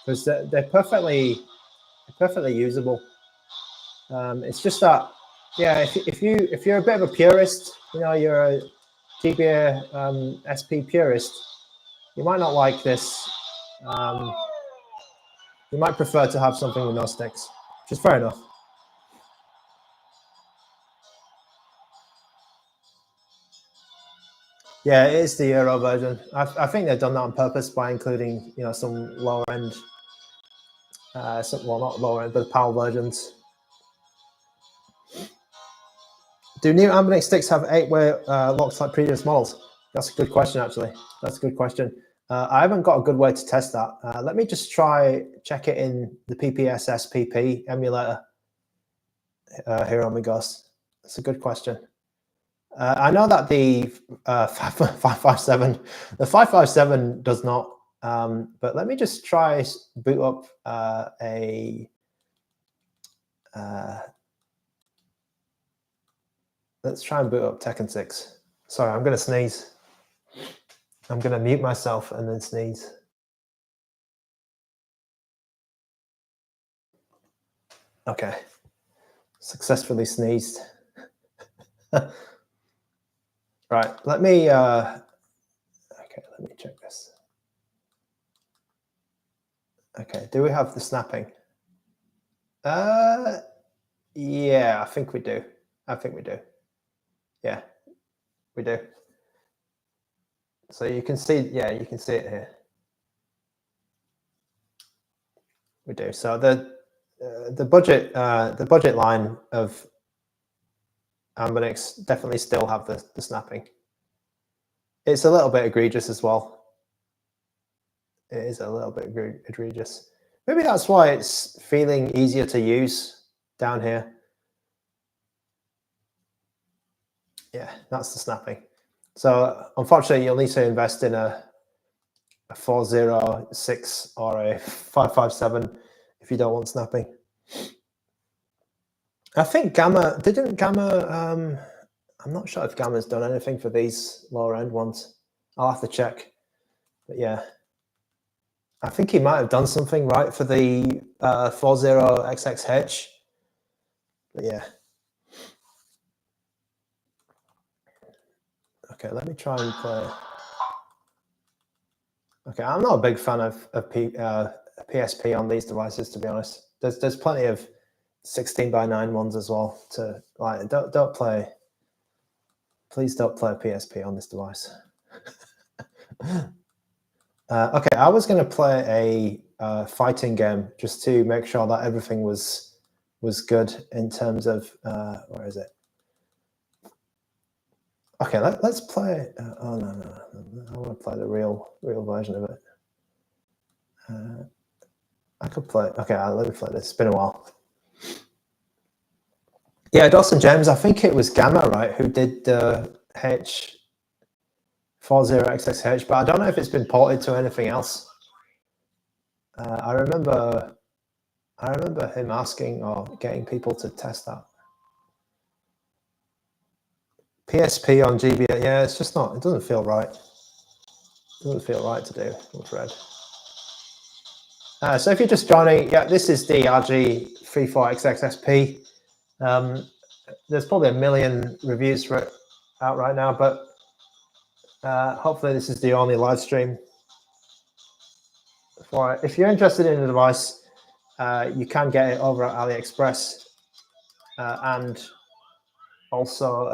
because they're perfectly usable. It's just that, yeah, if you're a bit of a purist, you know, you're a GBA SP purist, you might not like this. You might prefer to have something with no sticks, which is fair enough. Yeah, it is the Euro version. I think they've done that on purpose by including, you know, some lower end, well, not lower end, but PAL versions. Do new ANBERNIC sticks have 8-way locks like previous models? That's a good question, actually. That's a good question. I haven't got a good way to test that. Let me just check it in the PPS-SPP emulator. Here on Migos. That's a good question. I know that the 557 does not, but let me just try boot up let's try and boot up Tekken 6. Sorry, I'm going to sneeze. I'm going to mute myself and then sneeze. Okay. Successfully sneezed. Right, let me check this. Okay, do we have the snapping? Yeah, I think we do. Yeah, we do. So you can see, yeah, you can see it here. We do. So the budget line of ANBERNICs definitely still have the snapping. It's a little bit egregious as well. It is a little bit egregious. Maybe that's why it's feeling easier to use down here. Yeah, that's the snapping. So unfortunately, you'll need to invest in a 406 or a 557 if you don't want snapping. I think Gamma, I'm not sure if Gamma's done anything for these lower end ones. I'll have to check. But yeah, I think he might have done something right for the 40XX H. But yeah. Okay, let me try and play. Okay, I'm not a big fan of PSP on these devices, to be honest. There's plenty of 16:9 ones as well. To like, don't play. Please don't play PSP on this device. Okay, I was going to play a fighting game just to make sure that everything was good in terms of where is it? Okay, let's play. Oh no, I want to play the real version of it. I could play. Okay, let me play this. It's been a while. Yeah, Dawson James. I think it was Gamma, right, who did the H40XX H, but I don't know if it's been ported to anything else. I remember him asking or getting people to test that. PSP on GBA, yeah, it's just not, it doesn't feel right. It doesn't feel right to do, I'm afraid. So if you're just joining, yeah, this is the RG34XXSP. There's probably a million reviews for it out right now, but hopefully this is the only live stream for it. If you're interested in the device, you can get it over at AliExpress and also,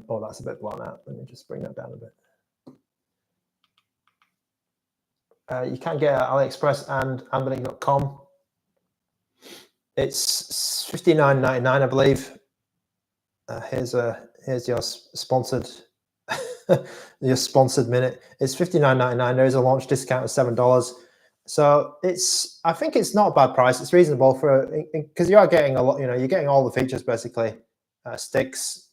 oh, that's a bit blown out. Let me just bring that down a bit. You can get it at AliExpress and ANBERNIC.com. It's $59.99, I believe. Here's your sponsored minute. It's $59.99. There is a launch discount of $7. So I think it's not a bad price. It's reasonable for, because you are getting a lot, you're getting all the features basically, sticks,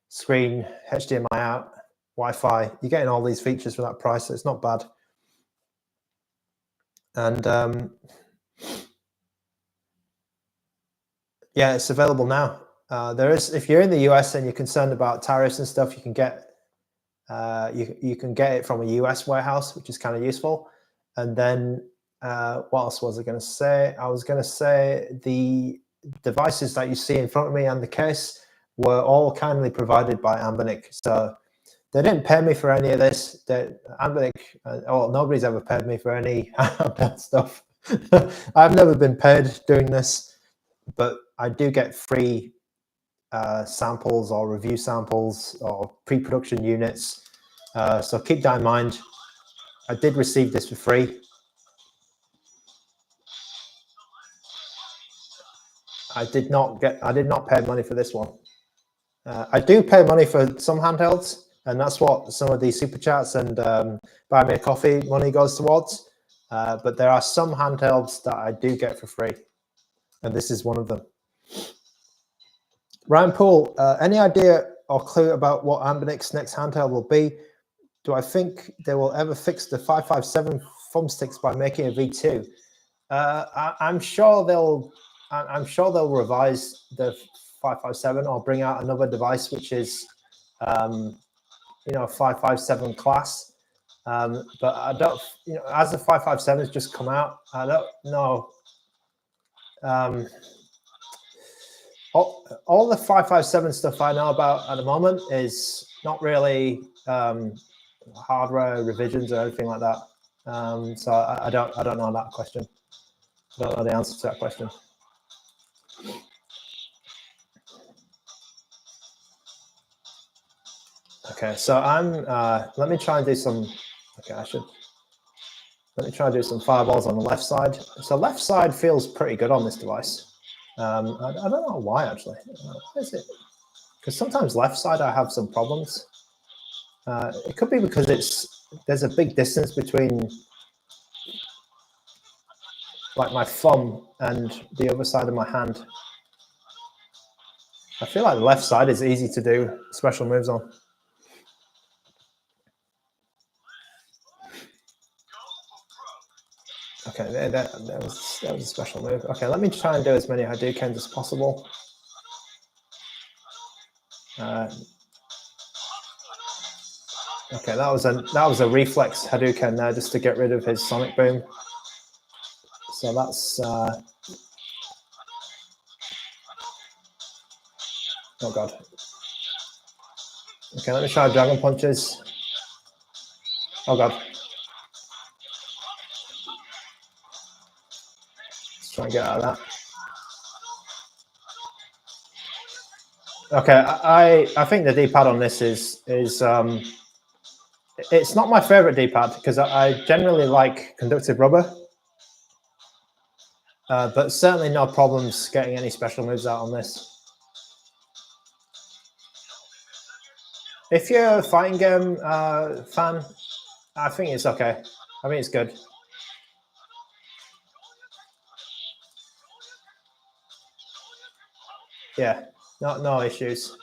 screen, HDMI out, Wi-Fi. You're getting all these features for that price, so it's not bad. And yeah, it's available now. There is, if you're in the US and you're concerned about tariffs and stuff, you can get you can get it from a US warehouse, which is kind of useful. And then what else was I going to say? I was going to say the devices that you see in front of me and the case were all kindly provided by ANBERNIC. So they didn't pay me for any of this. ANBERNIC, well, nobody's ever paid me for any stuff. I've never been paid doing this, but I do get free samples or review samples or pre-production units. So keep that in mind. I did receive this for free. I did not pay money for this one. I do pay money for some handhelds, and that's what some of these super chats and buy me a coffee money goes towards. But there are some handhelds that I do get for free, and this is one of them. Ryan Poole, any idea or clue about what ANBERNIC's next handheld will be? Do I think they will ever fix the 557 thumbsticks by making a V2? I'm sure they'll revise the 557 or bring out another device which is 557 class. But I don't, as the 557 has just come out, I don't know. All the 557 stuff I know about at the moment is not really hardware revisions or anything like that. So I don't know that question. I don't know the answer to that question. Okay, so let me try and do some, let me try and do some fireballs on the left side. So left side feels pretty good on this device. I don't know why actually. Why is it? Because sometimes left side I have some problems. It could be because there's a big distance between like my thumb and the other side of my hand. I feel like the left side is easy to do special moves on. Okay, that was a special move. Okay, let me try and do as many Hadoukens as possible. Okay, that was a reflex Hadouken there just to get rid of his sonic boom. So that's oh god. Okay, let me try dragon punches. Oh god. Let's try and get out of that. Okay, I think the D-pad on this is it's not my favorite D-pad because I generally like conductive rubber, but certainly no problems getting any special moves out on this. If you're a fighting game fan, I think it's okay. I think it's good. Yeah, no issues.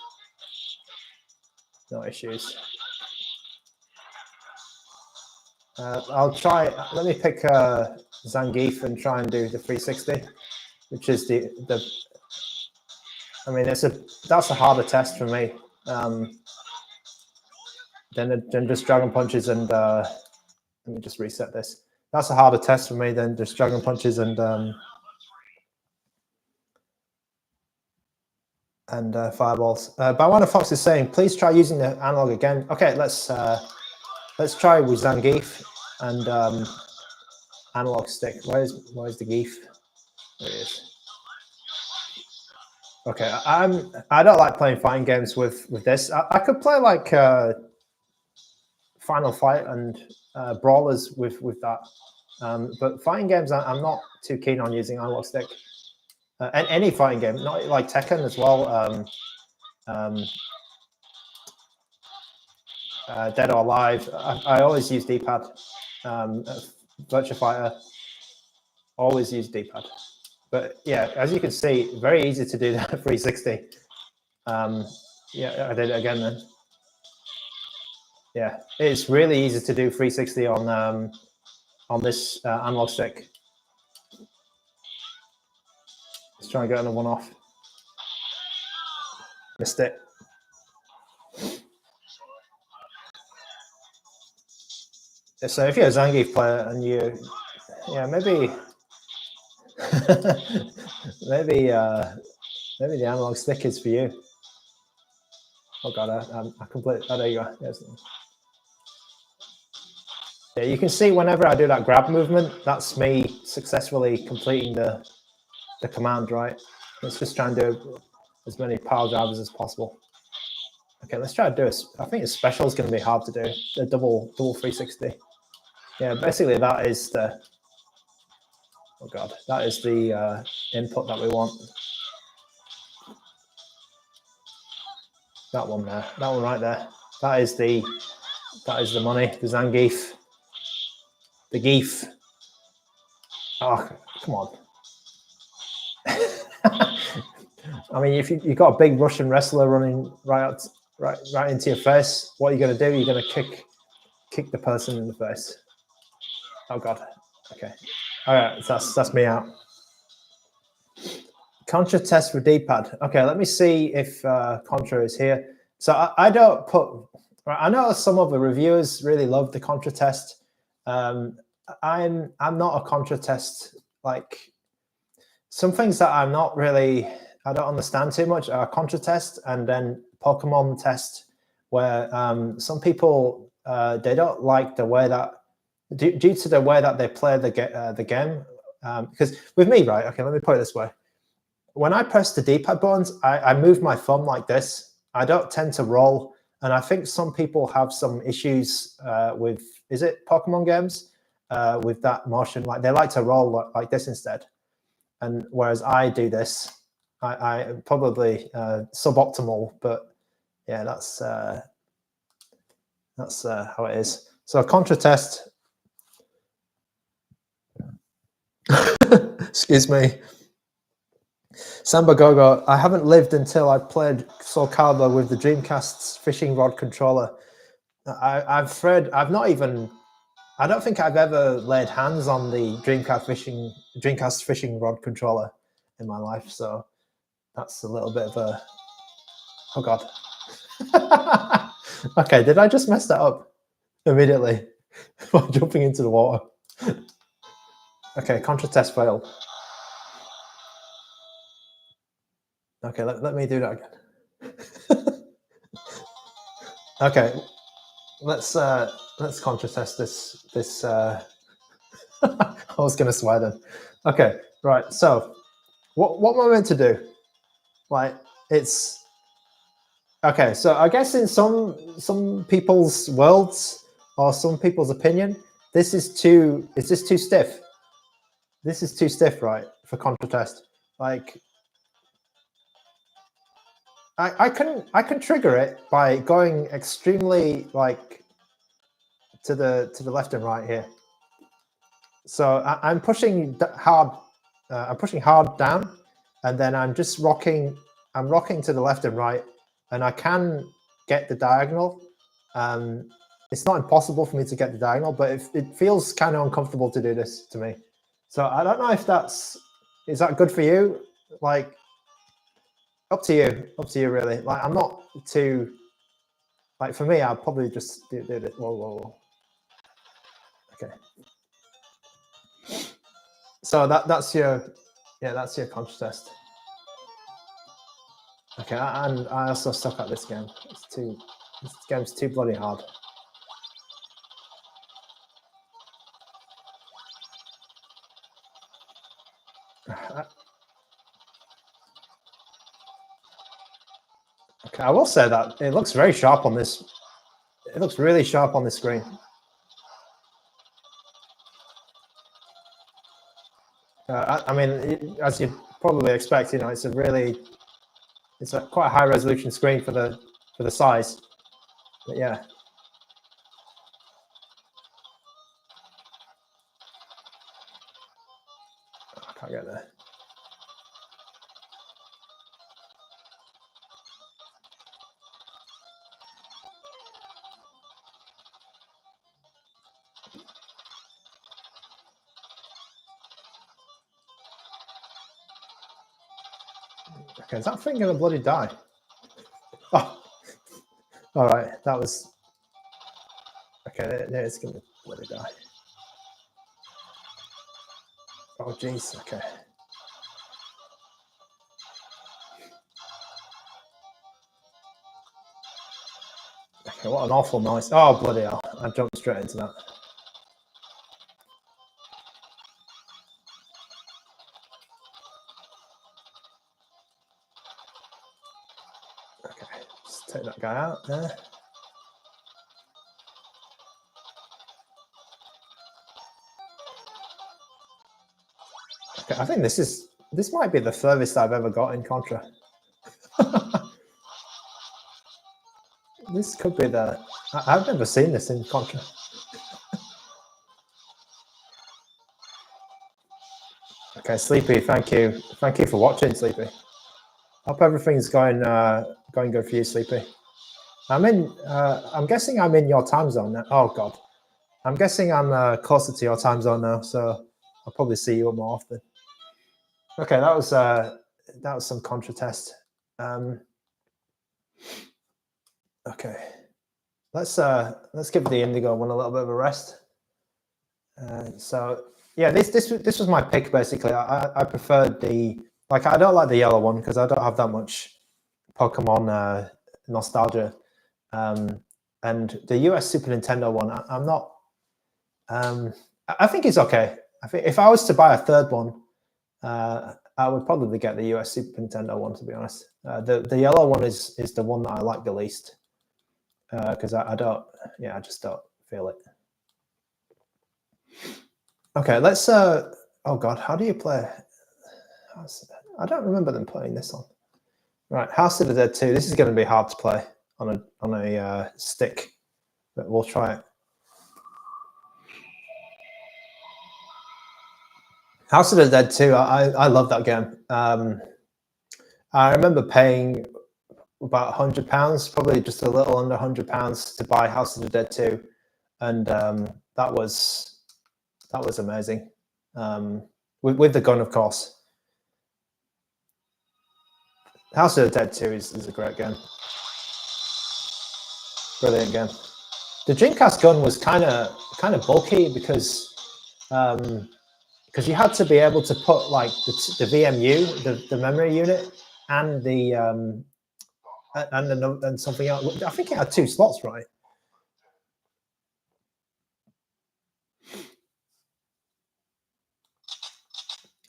No issues. I'll try. Let me pick Zangief and try and do the 360, which is the. I mean, that's a harder test for me than just dragon punches and. Let me just reset this. That's a harder test for me than just dragon punches and fireballs. Bawana Fox is saying, please try using the analog again. Okay, let's try with Zangief and analog stick. Where's the Geef? There it is. Okay, I don't like playing fighting games with this. I could play like Final Fight and brawlers with that, but fighting games I'm not too keen on using analog stick. And any fighting game, not like Tekken as well. Dead or Alive, I always use D-pad. Virtua Fighter, always use D-pad. But yeah, as you can see, very easy to do that 360. Yeah, I did it again then. Yeah, it's really easy to do 360 on this analog stick. Let's try and get another one off. Missed it. So if you're a Zangief player and you, yeah, maybe, maybe the analog stick is for you. Oh God, I completely. Oh, there you go. Yes. Yeah, you can see whenever I do that grab movement, that's me successfully completing the command, right? Let's just try and do as many power drivers as possible. Okay, let's try to do it. I think a special is going to be hard to do. The double 360. Yeah, basically that is the. Oh God, that is the input that we want. That one there, that one right there. That is the money, the Zangief, the Geef. Oh, come on. I mean, if you got a big Russian wrestler running right into your face, what are you going to do? You're going to kick the person in the face. Oh God. Okay. All right. So that's me out. Contra test for D-pad. Okay. Let me see if Contra is here. So I don't put. I know some of the reviewers really love the Contra test. I'm not a Contra test, like some things that I'm not really. I don't understand too much are Contra test and then Pokemon test, where some people they don't like the way that due to the way that they play the game. Because with me, right? Okay, let me put it this way: when I press the D-pad buttons, I move my thumb like this. I don't tend to roll, and I think some people have some issues with Pokemon games with that motion. Like they like to roll like this instead, and whereas I do this. I probably suboptimal, but yeah, that's how it is. So Contra test. Excuse me. Samba Gogo. I haven't lived until I played Soul Calibur with the Dreamcast's fishing rod controller. I don't think I've ever laid hands on the Dreamcast fishing rod controller in my life. So that's a little bit of a. Oh God. Okay, did I just mess that up immediately by jumping into the water? Okay, Contra test failed. Okay, let me do that again. Okay, let's Contra test this. I was gonna swear then. Okay, right. So, what am I meant to do? Like, it's okay. So I guess in some people's worlds or some people's opinion, this is too. Is this too stiff? This is too stiff, right, for Contra test. Like, I can trigger it by going extremely like to the left and right here. So I'm pushing hard. I'm pushing hard down, and then I'm just rocking. I'm rocking to the left and right, and I can get the diagonal. It's not impossible for me to get the diagonal, but it feels kind of uncomfortable to do this to me. So I don't know if is that good for you? Like, up to you really. Like, I'm not too, like, for me, I'll probably just do it. Whoa. Okay. So that's your Contra test. Okay, and I also suck at this game. This game's too bloody hard. Okay, I will say that it looks very sharp on this. It looks really sharp on the screen. I mean, as you'd probably expect, it's a quite a high resolution screen for the size. But yeah. get there. Okay, is that thing gonna bloody die? Oh, all right, that was okay. There it's gonna bloody die. Oh jeez. Okay. Okay, what an awful noise! Oh bloody hell! I jumped straight into that. Okay, just take that guy out there. Okay, I think this might be the furthest I've ever got in Contra. This could be the. I've never seen this in Contra. Okay, Sleepy, thank you for watching, Sleepy. Hope everything's going good for you, Sleepy. I'm guessing I'm in your time zone now. Oh God, I'm guessing I'm closer to your time zone now, so I'll probably see you more often. Okay, that was some Contra test. Okay, let's give the Indigo one a little bit of a rest. So yeah, this was my pick basically. I preferred the I don't like the yellow one because I don't have that much Pokemon nostalgia. And the US Super Nintendo one, I'm not. I think it's okay. I think if I was to buy a third one, I would probably get the US Super Nintendo one. To be honest, the yellow one is the one that I like the least because I just don't feel it. Okay, let's. Oh God, how do you play? I don't remember them playing this on. Right, House of the Dead 2. This is going to be hard to play on a stick, but we'll try it. House of the Dead 2. I love that game. I remember paying about £100, probably just a little under £100 to buy House of the Dead 2, and that was amazing. With the gun, of course. House of the Dead 2 is a great game. Brilliant game. The Dreamcast gun was kind of bulky because you had to be able to put like the VMU, the memory unit, and the and something else. I think it had 2 slots, right?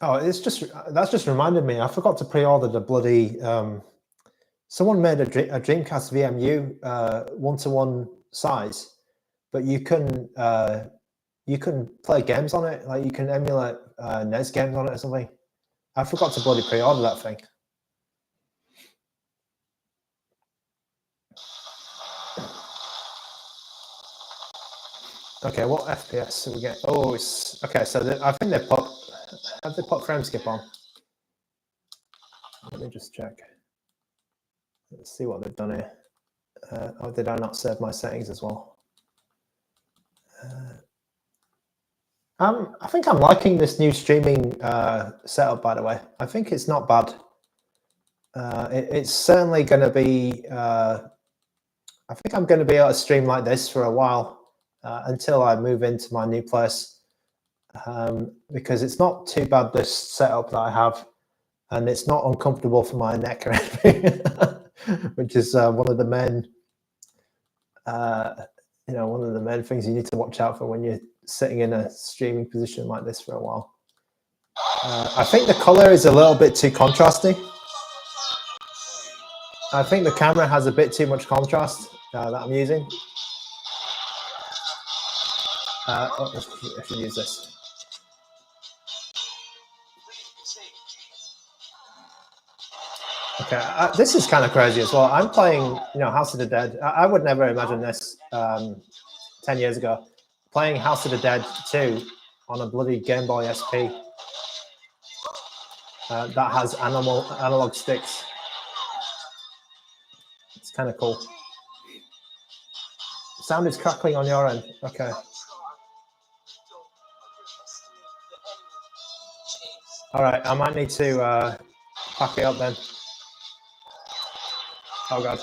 Oh, that's just reminded me. I forgot to pre-order the bloody. Someone made a Dreamcast VMU 1-to-1 size, but you can play games on it. Like you can emulate NES games on it or something. I forgot to bloody pre-order that thing. Okay, what FPS do we get? Oh, it's okay. So I think have they put frame skip on? Let me just check. Let's see what they've done here. Oh, did I not save my settings as well? I think I'm liking this new streaming setup, by the way. I think it's not bad. It's certainly going to be, I think I'm going to be able to stream like this for a while until I move into my new place. Because it's not too bad, this setup that I have, and it's not uncomfortable for my neck or anything, which is one of the main, one of the main things you need to watch out for when you're sitting in a streaming position like this for a while. I think the color is a little bit too contrasty. I think the camera has a bit too much contrast that I'm using. I should use this. Okay, this is kind of crazy as well. I'm playing, House of the Dead. I would never imagine this 10 years ago. Playing House of the Dead 2 on a bloody Game Boy SP. that has analog sticks. It's kind of cool. Sound is crackling on your end. Okay. All right, I might need to pack it up then. Oh God.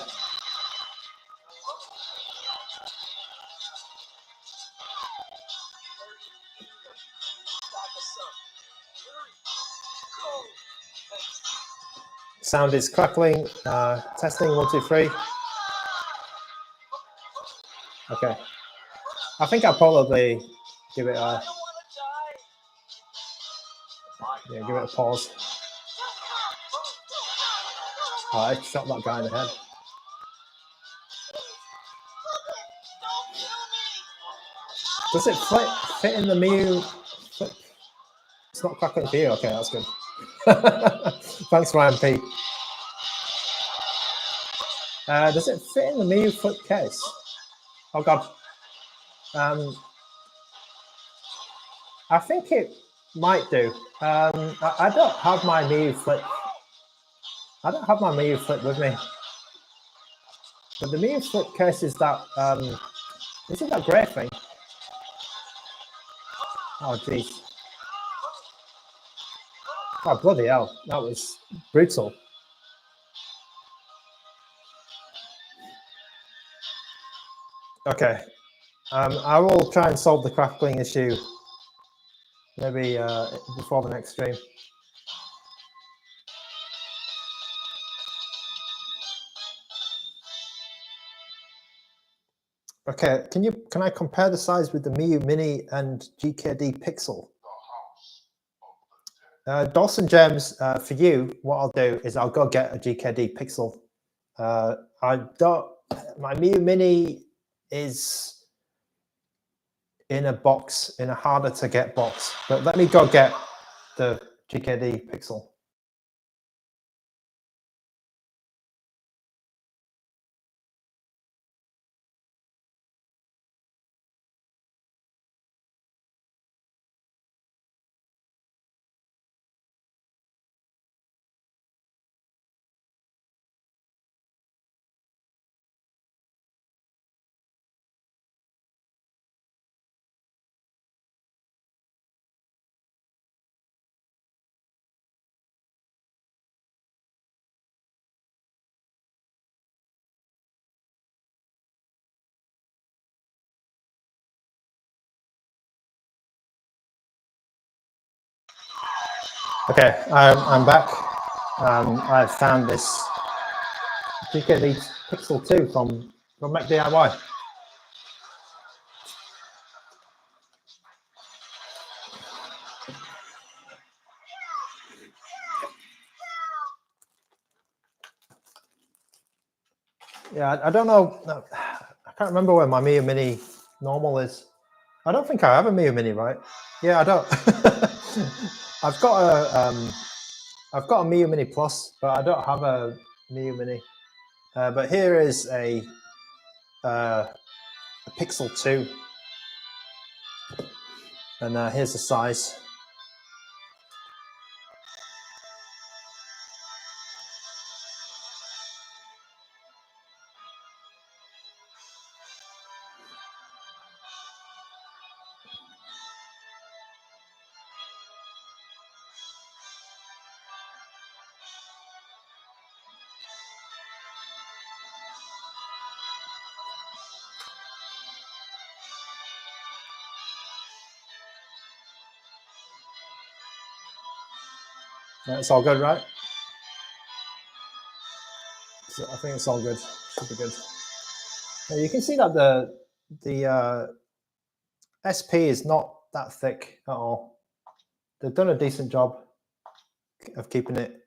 Sound is crackling. Testing 1, 2, 3. Okay. I think I'll probably give it a give it a pause. Oh, I shot that guy in the head. Does it fit in the Miu? It's not crackling for you. Okay, that's good. Thanks, Ryan P. Does it fit in the Miu flip case? Oh God. I think it might do. I don't have my Miu flip. I don't have my Miu flip with me. But the Miu flip case is that isn't that great thing? Oh jeez. Oh bloody hell. That was brutal. Okay. I will try and solve the crackling issue maybe before the next stream. Okay, can I compare the size with the Miu Mini and GKD Pixel? Dawson James, for you, what I'll do is I'll go get a GKD Pixel. My Miu Mini is in a box, in a harder to get box, but let me go get the GKD Pixel. Okay, I'm back. I've found this GKD Pixel 2 from Mac DIY. Yeah, I don't know. I can't remember where my Miu Mini normal is. I don't think I have a Miu Mini, right? Yeah, I don't. I've got a Miu Mini Plus, but I don't have a Miu Mini. But here is a Pixel 2, and here's the size. It's all good, right? So I think it's all good. Should be good. Now you can see that the SP is not that thick at all. They've done a decent job of keeping it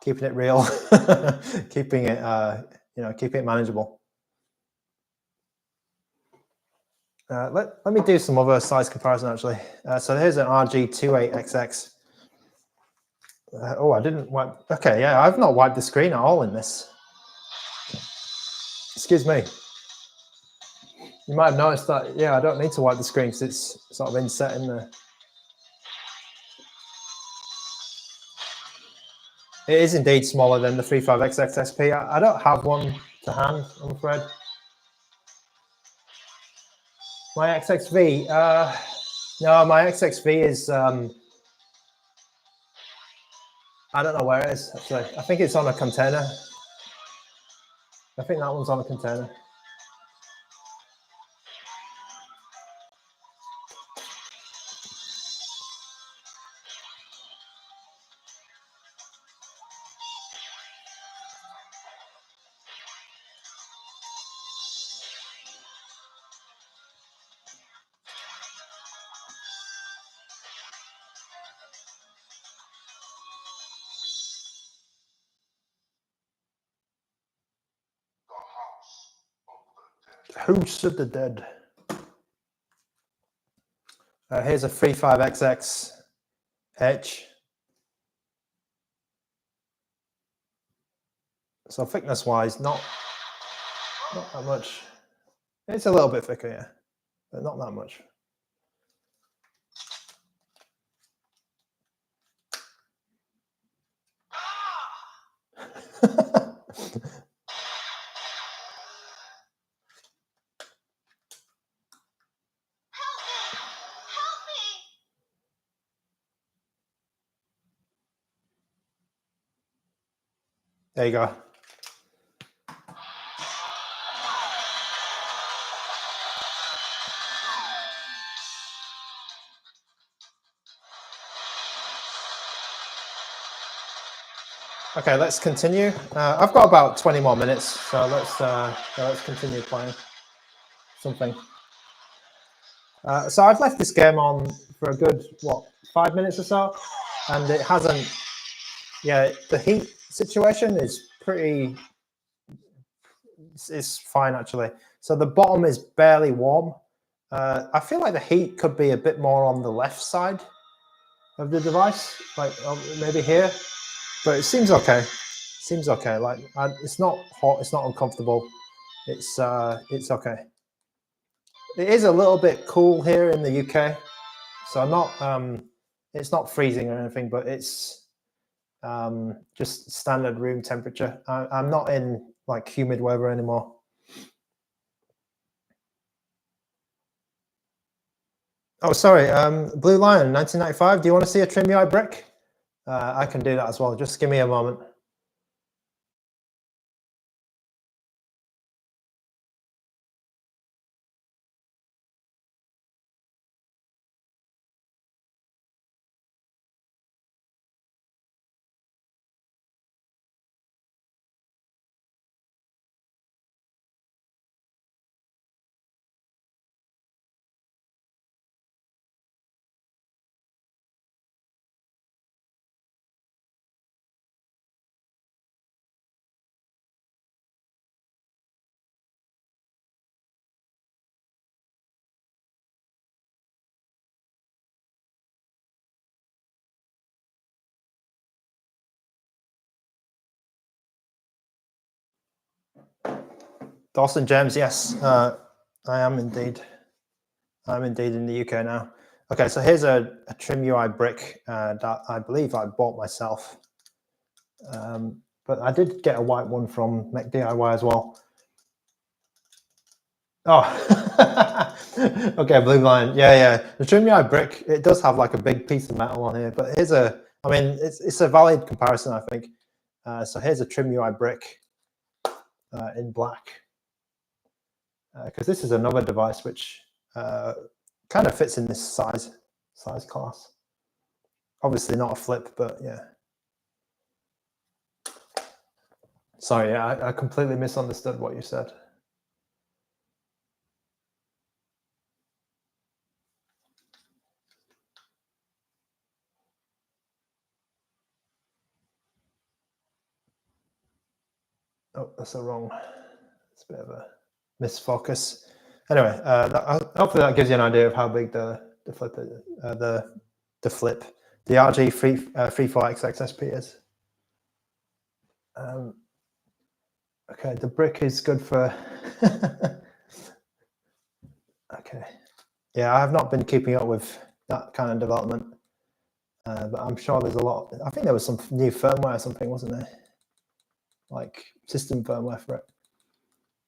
real, keeping it manageable. Let me do some other size comparison actually. So here's an RG35XX. Oh, I didn't wipe. Okay, yeah, I've not wiped the screen at all in this. Excuse me. You might have noticed that, yeah, I don't need to wipe the screen because it's sort of inset in there. It is indeed smaller than the 35XX SP. I don't have one to hand, I'm afraid. My XXV, no, my XXV is, I don't know where it is, actually. I think it's on a container. I think that one's on a container. House of the Dead. Here's a 35XX H. So thickness-wise, not that much. It's a little bit thicker, yeah, but not that much. There you go. Okay, let's continue. I've got about 20 more minutes, so let's continue playing something. So I've left this game on for a good, what, 5 minutes or so, and it hasn't, yeah, the heat situation is pretty, it's fine actually. So the bottom is barely warm. I feel like the heat could be a bit more on the left side of the device, like maybe here, but it seems okay. Seems okay. Like it's not hot, it's not uncomfortable. It's okay. It is a little bit cool here in the UK, so not it's not freezing or anything, but it's just standard room temperature. I'm not in like humid weather anymore. Oh, sorry, Blue Lion 1995. Do you want to see a TRIMUI Brick? I can do that as well. Just give me a moment. Dawson James, yes, I am indeed. I'm indeed in the UK now. Okay, so here's a TRIMUI Brick that I believe I bought myself. But I did get a white one from Mech DIY as well. Oh, okay, Blue Line. Yeah. The TRIMUI Brick, it does have like a big piece of metal on here, but here's a, I mean, it's a valid comparison, I think. So here's a TRIMUI Brick in black. Because this is another device which kind of fits in this size class. Obviously not a flip, but yeah. Sorry, yeah, I completely misunderstood what you said. Oh, that's a wrong. It's a bit of a misfocus. Anyway, hopefully that gives you an idea of how big the flip is, the flip, the RG34XXSP is. Okay, the brick is good for. Okay, yeah, I have not been keeping up with that kind of development. but I'm sure there's a lot. I think there was some new firmware or something, wasn't there? Like system firmware for it.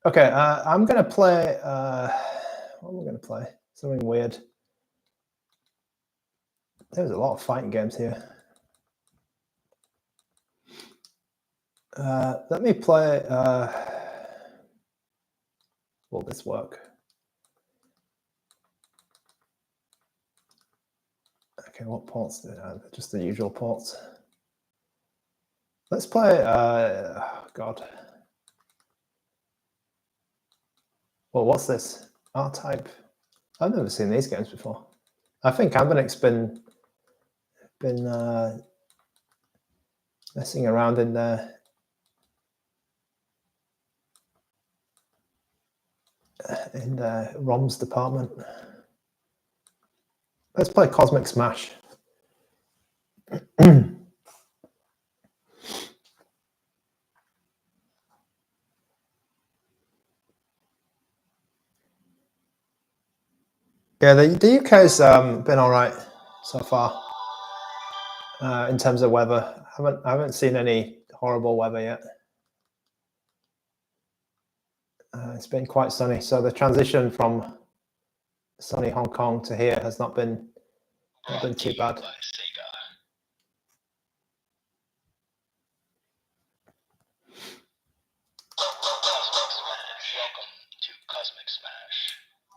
Okay, I'm going to play. What am I going to play? Something weird. There's a lot of fighting games here. Let me play. Will this work? Okay, what ports do I have? Just the usual ports. Let's play. Oh God. Well, what's this? R-Type. I've never seen these games before. I think ANBERNIC's been messing around in the ROMs department. Let's play Cosmic Smash. Yeah, the UK's been all right so far in terms of weather. I haven't seen any horrible weather yet. It's been quite sunny, so the transition from sunny Hong Kong to here has not been too bad.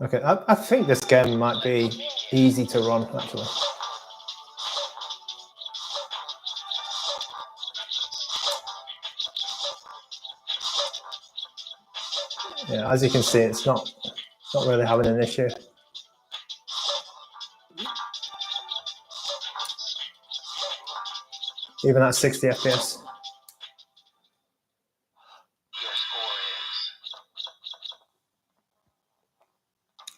Okay, I think this game might be easy to run, actually. Yeah, as you can see, it's not really having an issue. Even at 60 FPS.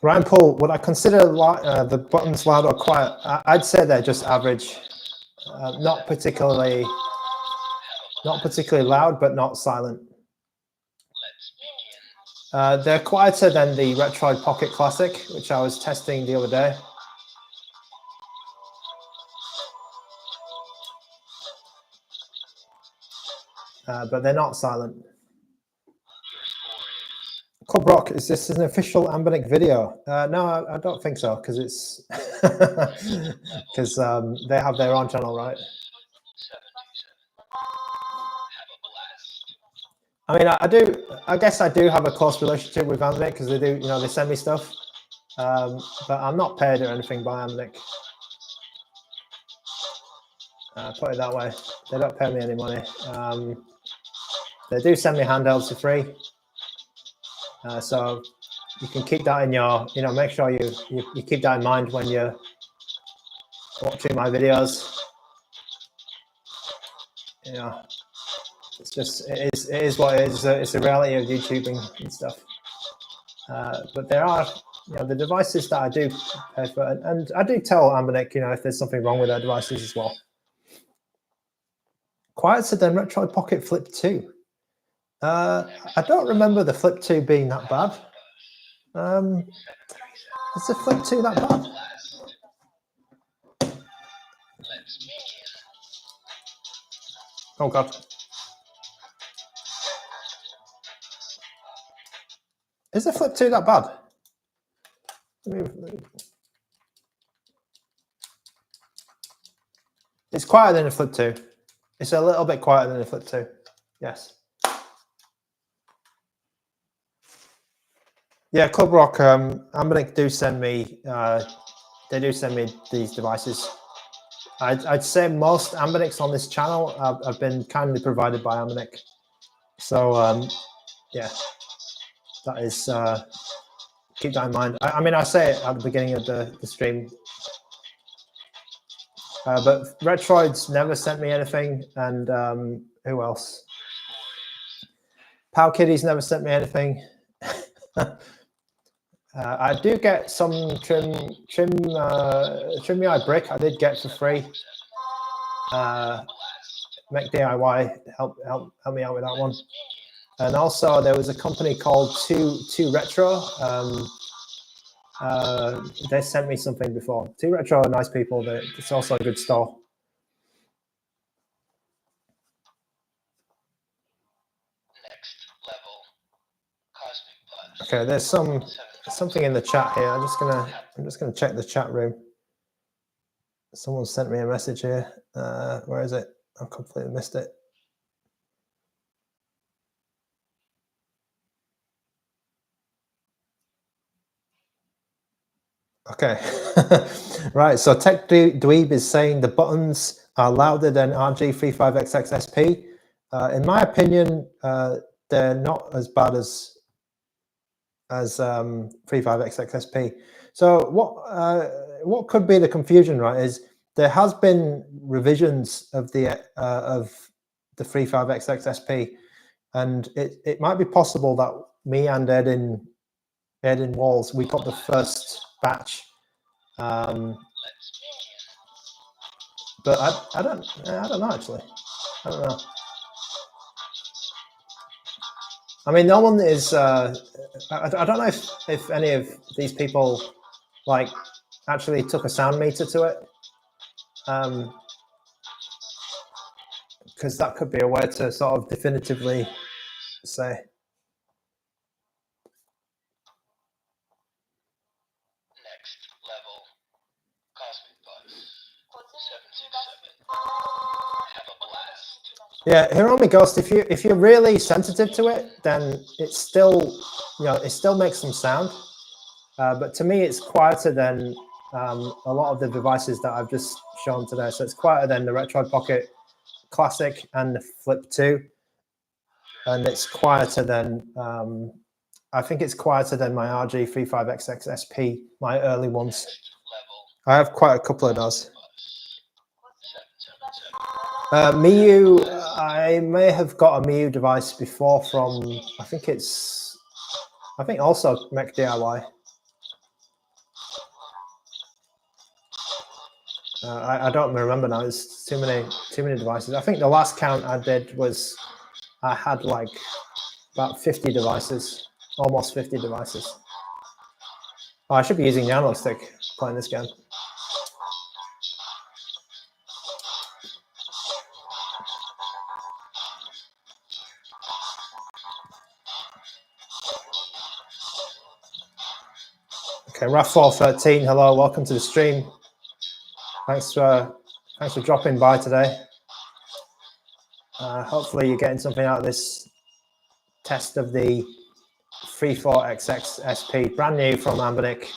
Ryan Paul, would I consider the buttons loud or quiet? I'd say they're just average, not particularly loud, but not silent. They're quieter than the Retroid Pocket Classic, which I was testing the other day. But they're not silent. Cobrock, is this an official ANBERNIC video? No, I don't think so, because it's because they have their own channel, right? I mean, I guess I do have a close relationship with ANBERNIC because they do, they send me stuff, but I'm not paid or anything by ANBERNIC. Put it that way. They don't pay me any money. They do send me handhelds for free. So you can keep that in your, make sure you keep that in mind when you're watching my videos. It's just, it is what it is. It's the reality of YouTubing and stuff. But there are, the devices that I do pay for, and I do tell ANBERNIC, if there's something wrong with their devices as well. Quieter than Retroid Pocket Flip 2. I don't remember the Flip 2 being that bad. Is the Flip 2 that bad? Oh God. Is the Flip 2 that bad? It's quieter than the Flip 2. It's a little bit quieter than the Flip 2. Yes. Yeah, Club Rock, ANBERNIC do send me, they do send me these devices. I'd say most ANBERNICs on this channel have been kindly provided by ANBERNIC. So, yeah, that is, keep that in mind. I mean, I say it at the beginning of the stream, but Retroid's never sent me anything, and who else? Pow Kitty's never sent me anything. I do get some TRIMUI Brick. I did get for free. Make DIY help me out with that one. And also there was a company called 2 Retro. They sent me something before. 2 Retro are nice people. It's also a good store. Okay, there's something in the chat here. I'm just gonna check the chat room. Someone sent me a message here. Where is it? I've completely missed it. Okay, right. So Tech Dweeb is saying the buttons are louder than RG35XX SP. In my opinion, they're not as bad as 35XX SP. So what could be the confusion, right? Is there has been revisions of the 35XX SP, and it might be possible that me and Edin Walls, we got the first batch, but I don't know actually. I don't know. I mean, no one is. I don't know if any of these people like actually took a sound meter to it, because that could be a way to sort of definitively say. Yeah, Hiromi Ghost, if you're really sensitive to it, then it's still, it still makes some sound. But to me, it's quieter than a lot of the devices that I've just shown today. So it's quieter than the Retroid Pocket Classic and the Flip 2. And it's quieter than, I think it's quieter than my RG35XX SP, my early ones. I have quite a couple of those. Miu, I may have got a Miu device before from, I think also Mech DIY. I don't remember now. There's too many devices. I think the last count I did was I had like about 50 devices, almost 50 devices. Oh, I should be using the analog stick playing this game. Okay, RAF413, hello, welcome to the stream. Thanks for dropping by today. Hopefully you're getting something out of this test of the 34XX SP, brand new from ANBERNIC,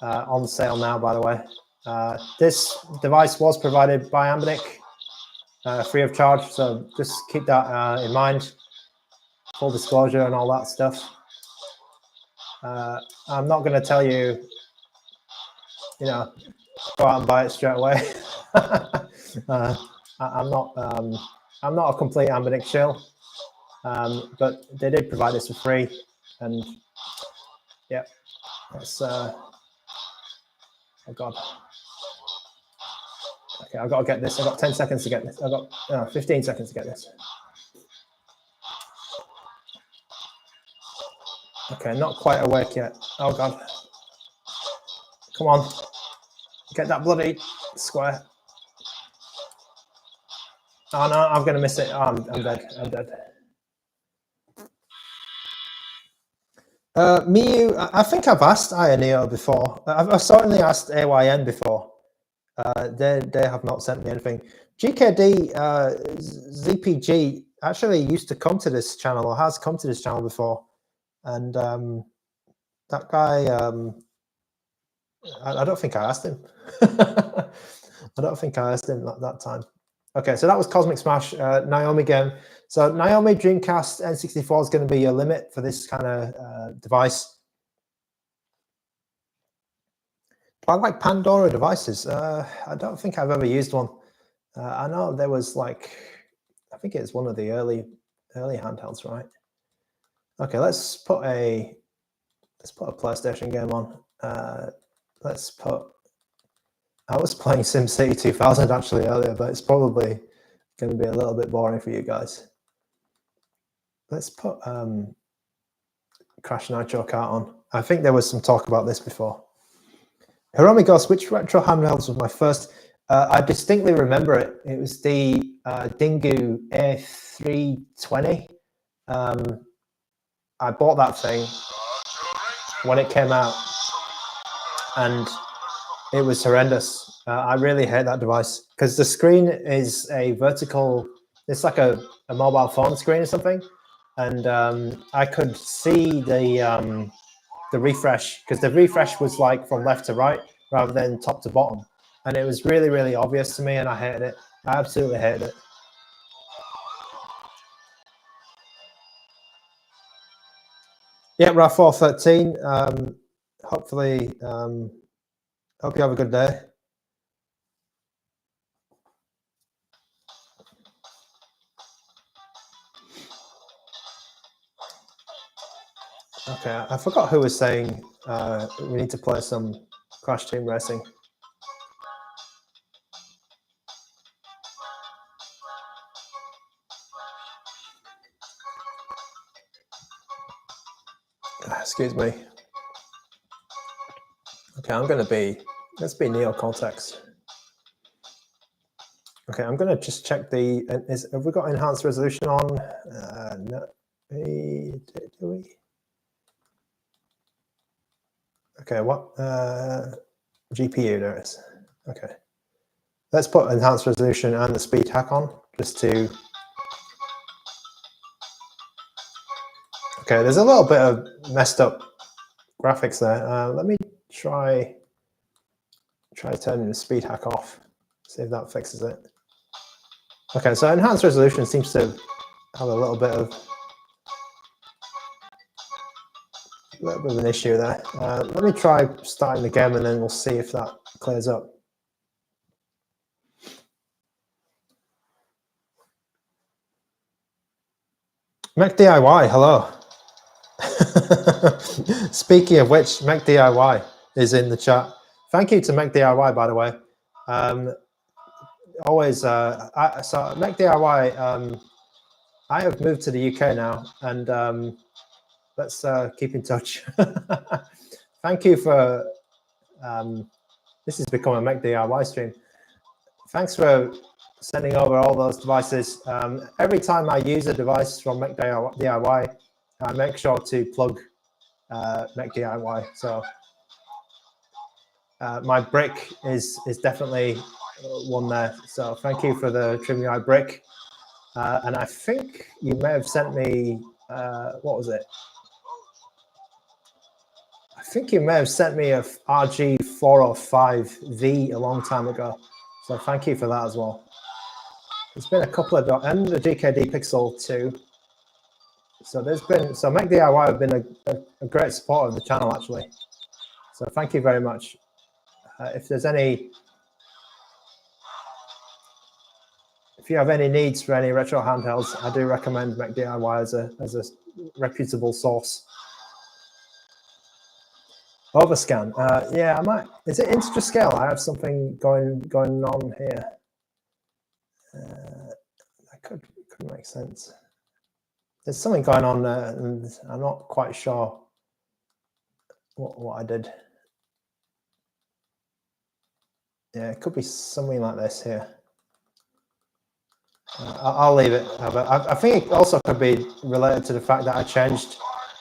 on sale now, by the way. This device was provided by ANBERNIC, free of charge, so just keep that in mind. Full disclosure and all that stuff. I'm not going to tell you, go out and buy it straight away. I'm not a complete ANBERNIC shill, but they did provide this for free, and yeah, that's oh god. Okay, I've got to get this. I've got 10 seconds to get this. I've got 15 seconds to get this. Okay, not quite awake yet. Oh god. Come on. Get that bloody square. Oh no, I'm gonna miss it. Oh, I'm dead. I'm dead. Miu, I think I've asked Ioneo before. I've certainly asked AYN before. They have not sent me anything. GKD ZPG actually used to come to this channel, or has come to this channel before, and that guy, I don't think I asked him. I don't think I asked him that time. Okay, so that was Cosmic Smash, Naomi game. So Naomi Dreamcast N64 is going to be your limit for this kind of device. I like Pandora devices. I don't think I've ever used one. I know there was like, I think it's one of the early handhelds, right? Okay, let's put a PlayStation game on. I was playing SimCity 2000 actually earlier, but it's probably going to be a little bit boring for you guys. Let's put Crash Nitro Kart on. I think there was some talk about this before. Hiromi Ghost, which retro handhelds was my first? I distinctly remember it. It was the Dingu A320. I bought that thing. when it came out, and it was horrendous. I really hate that device because the screen is a vertical. It's like a mobile phone screen or something, and I could see the refresh, because the refresh was like from left to right rather than top to bottom, and it was really, really obvious to me, and I hated it. I absolutely hated it. Yeah, RAV413. Hopefully, hope you have a good day. Okay, I forgot who was saying we need to play some Crash Team Racing. Excuse me. Okay, I'm going to be, let's be Neo Cortex. Okay, I'm going to just check the, have we got enhanced resolution on? No, do we? Okay, what? GPU, there it is. Okay. Let's put enhanced resolution and the speed hack on, just to. Okay, there's a little bit of messed up graphics there. Let me try turning the speed hack off, see if that fixes it. Okay, so enhanced resolution seems to have a little bit of an issue there. Let me try starting the game and then we'll see if that clears up. Mech DIY, hello. Speaking of which, Mech DIY is in the chat. Thank you to Mech DIY, by the way. Always, so Mech DIY, I have moved to the UK now, and let's keep in touch. Thank you for, this has become a Mech DIY stream. Thanks for sending over all those devices. Every time I use a device from Mech DIY, I make sure to plug Mech DIY. So my brick is definitely one there. So thank you for the TRIMUI Brick. And I think you may have sent me, what was it? I think you may have sent me a RG35V a long time ago. So thank you for that as well. There's been a couple of, and the GKD Pixel II. So there's been, so Mech DIY have been a great supporter of the channel, actually. So thank you very much. If there's any, if you have any needs for any retro handhelds, I do recommend Mech DIY as a reputable source. Overscan, yeah, I might. Is it integer scale? I have something going on here. That could make sense. There's something going on there, and I'm not quite sure what I did. Yeah, it could be something like this here. I'll leave it. I think it also could be related to the fact that I changed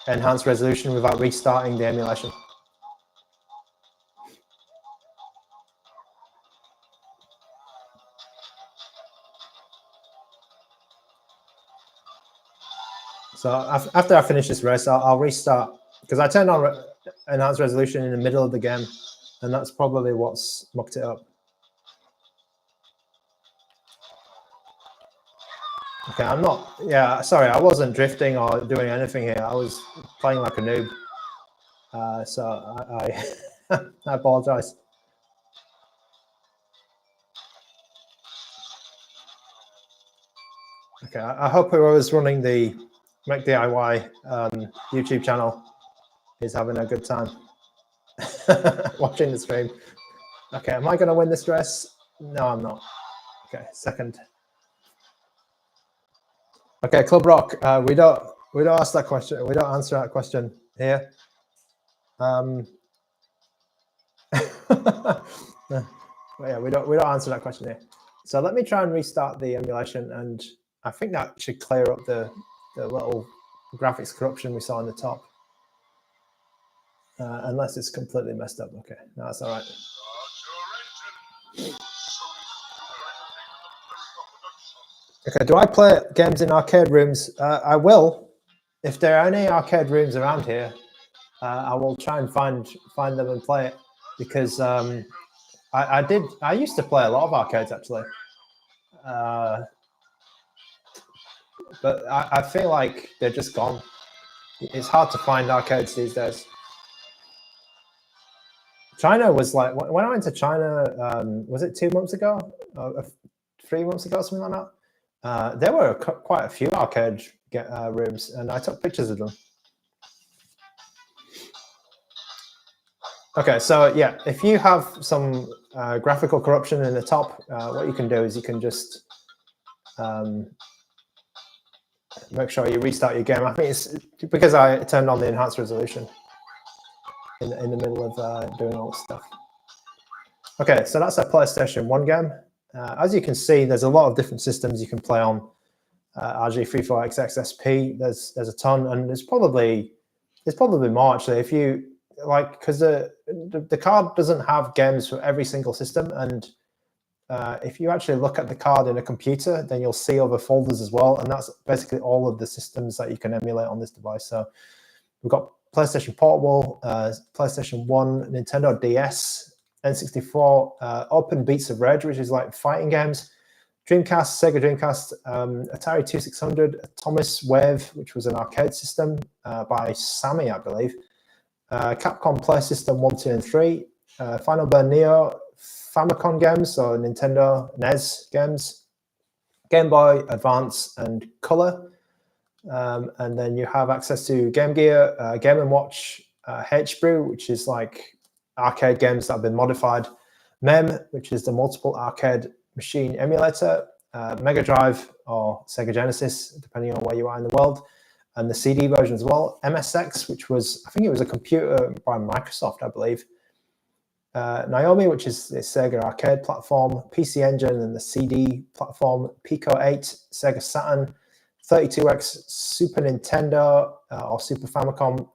enhanced resolution without restarting the emulation. So after I finish this race, I'll restart, because I turned on enhanced resolution in the middle of the game, and that's probably what's mucked it up. Okay, I'm not, yeah, sorry, I wasn't drifting or doing anything here. I was playing like a noob. So I I apologize. Okay, I hope whoever's running the Mech DIY YouTube channel is having a good time watching the stream. Okay, am I going to win this race? No, I'm not. Okay, second. Okay, Club Rock. We don't ask that question. We don't answer that question here. Yeah, we don't answer that question here. So let me try and restart the emulation, and I think that should clear up the little graphics corruption we saw on the top. unless it's completely messed up. Okay, no, that's all right. Okay, do I play games in arcade rooms? I will. If there are any arcade rooms around here, I will try and find them and play it, because I used to play a lot of arcades actually, but I feel like they're just gone. It's hard to find arcades these days. China was like, when I went to China, was it 2 months ago, 3 months ago, something like that? There were quite a few arcade rooms, and I took pictures of them. Okay, so yeah, if you have some graphical corruption in the top, what you can do is you can just make sure you restart your game. I think it's because I turned on the enhanced resolution in the middle of doing all this stuff. Okay, so that's a PlayStation 1 game. As you can see, there's a lot of different systems you can play on. RG34XXSP, there's a ton, and there's probably more actually. If you like, because the card doesn't have games for every single system, and if you actually look at the card in a computer, then you'll see other folders as well, and that's basically all of the systems that you can emulate on this device. So we've got PlayStation Portable, PlayStation 1, Nintendo DS, N64, Open Beats of Rage, which is like fighting games, Dreamcast, Sega Dreamcast, Atari 2600, Thomas Wave, which was an arcade system by Sammy, I believe, Capcom Play System 1, 2, and 3, Final Burn Neo, Famicom games, so Nintendo NES games, Game Boy Advance and Color, and then you have access to Game Gear, Game & Watch, H-Brew, which is like arcade games that have been modified, MEM, which is the multiple arcade machine emulator, Mega Drive or Sega Genesis, depending on where you are in the world, and the CD version as well, MSX, which was, I think it was a computer by Microsoft, I believe, Naomi, which is the Sega arcade platform, PC Engine and the CD platform, Pico 8, Sega Saturn, 32X Super Nintendo or Super Famicom,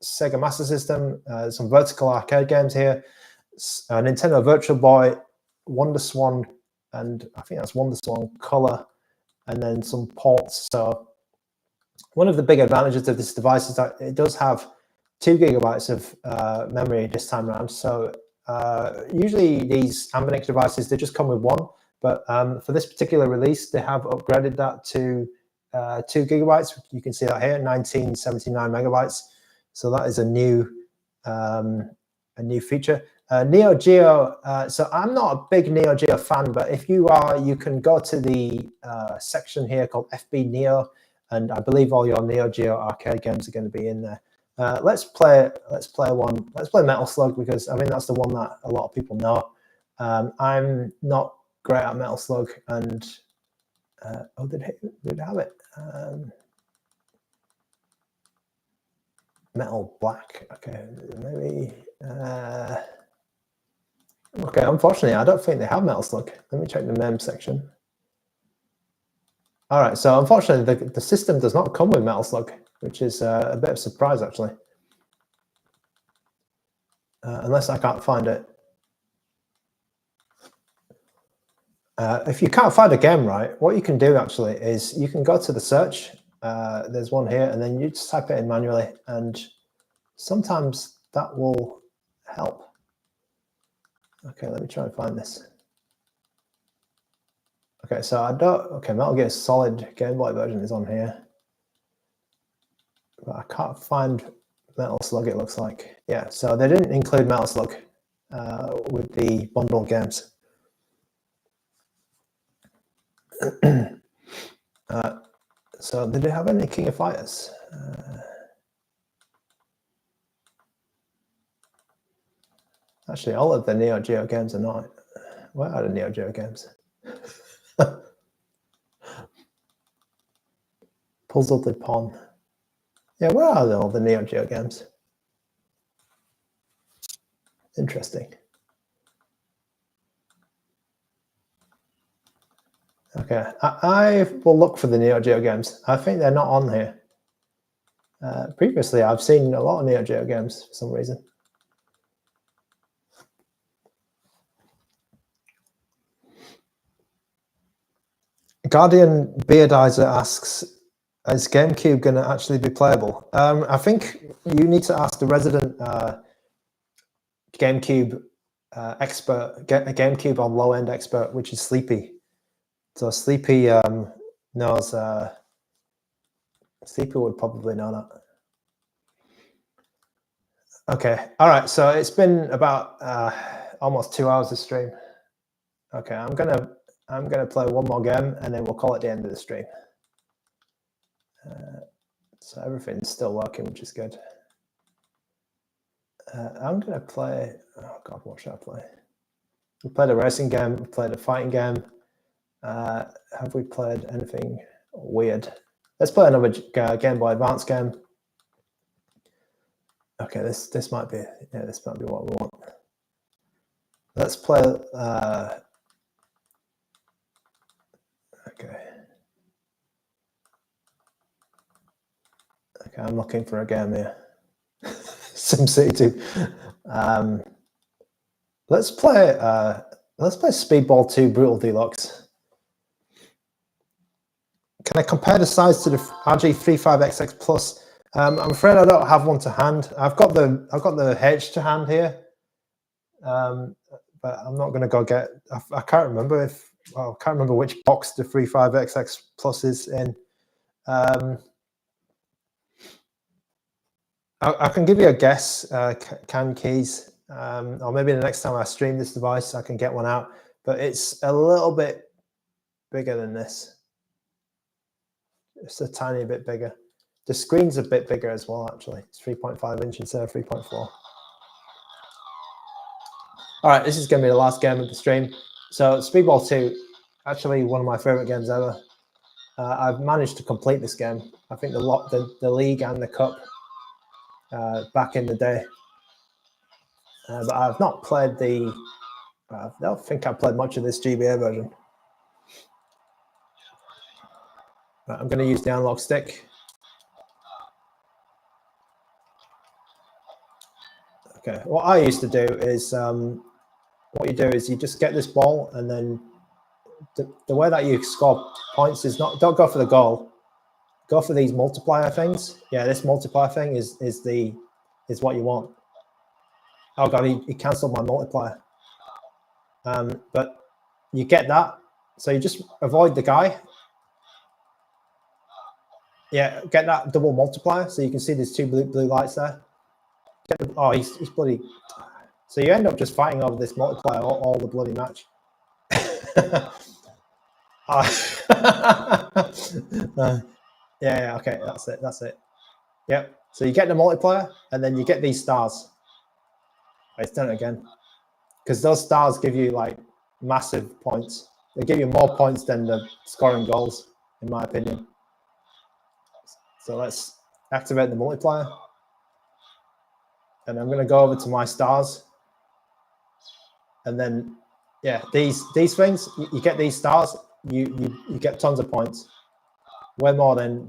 Sega Master System, some vertical arcade games here, Nintendo Virtual Boy, Wonder Swan, and I think that's Wonder Swan Color, and then some ports. So one of the big advantages of this device is that it does have 2 gigabytes of memory this time around. So usually these ANBERNIC devices, they just come with 1, but for this particular release, they have upgraded that to 2 gigabytes. You can see that here, 1979 megabytes. So that is a new feature. Neo Geo. So I'm not a big Neo Geo fan, but if you are, you can go to the section here called FB Neo, and I believe all your Neo Geo arcade games are going to be in there. Let's play one. Let's play Metal Slug, because I mean that's the one that a lot of people know. I'm not great at Metal Slug, and oh, did it have it? Metal Black. Okay, maybe. Okay, unfortunately, I don't think they have Metal Slug. Let me check the MEM section. All right, so unfortunately, the system does not come with Metal Slug, which is a bit of a surprise, actually. Unless I can't find it. If you can't find a game, right, what you can do, actually, is you can go to the search. There's one here, and then you just type it in manually, and sometimes that will help. Okay, let me try and find this. Okay, so I don't. Okay, Metal Gear Solid Game Boy version is on here, but I can't find Metal Slug. It looks like, yeah. So they didn't include Metal Slug with the bundle games. So did they have any King of Fighters? Actually, all of the Neo Geo games are not. Where are the Neo Geo games? Puzzled Upon. Yeah, where are all the Neo Geo games? Interesting. Okay, I will look for the Neo Geo games. I think they're not on here. Previously, I've seen a lot of Neo Geo games for some reason. Guardian Beardizer asks, is GameCube going to actually be playable? I think you need to ask the resident GameCube expert, a GameCube on low-end expert, which is Sleepy. So Sleepy knows, Sleepy would probably know that. Okay, all right, so it's been about almost 2 hours of stream. Okay, I'm gonna play one more game and then we'll call it the end of the stream. So everything's still working, which is good. I'm gonna play, oh God, what should I play? We played a racing game, we played a fighting game. Have we played anything weird? Let's play another Game Boy Advance game. Okay, this might be, yeah, this might be what we want. Let's play, okay. Okay, I'm looking for a game here. SimCity 2. Let's play Speedball 2 Brutal Deluxe. Can I compare the size to the RG35XX Plus? I'm afraid I don't have one to hand. I've got the H to hand here, but I'm not going to go get. I can't remember if I can't remember which box the 35XX Plus is in. I can give you a guess. Can keys, or maybe the next time I stream this device, I can get one out. But it's a little bit bigger than this. It's a tiny bit bigger. The screen's a bit bigger as well, actually. It's 3.5 inch instead of 3.4. All right, this is going to be the last game of the stream. So Speedball 2, actually one of my favorite games ever. I've managed to complete this game. I think the league and the cup back in the day. But I've not played the, I don't think I've played much of this GBA version. Right, I'm going to use the analog stick. Okay, what I used to do is, what you do is you just get this ball, and then the way that you score points is don't go for the goal, go for these multiplier things. Yeah, this multiplier thing is what you want. Oh God, he cancelled my multiplier. But you get that, so you just avoid the guy. Yeah, get that double multiplier, so you can see there's two blue lights there. Oh, he's bloody. So you end up just fighting over this multiplier all the bloody match. Yeah, okay, that's it. Yep. So you get the multiplier, and then you get these stars. It's done it again, because those stars give you like massive points. They give you more points than the scoring goals, in my opinion. So let's activate the multiplier. And I'm going to go over to my stars. And then, yeah, these things, you get these stars, you get tons of points. Way more than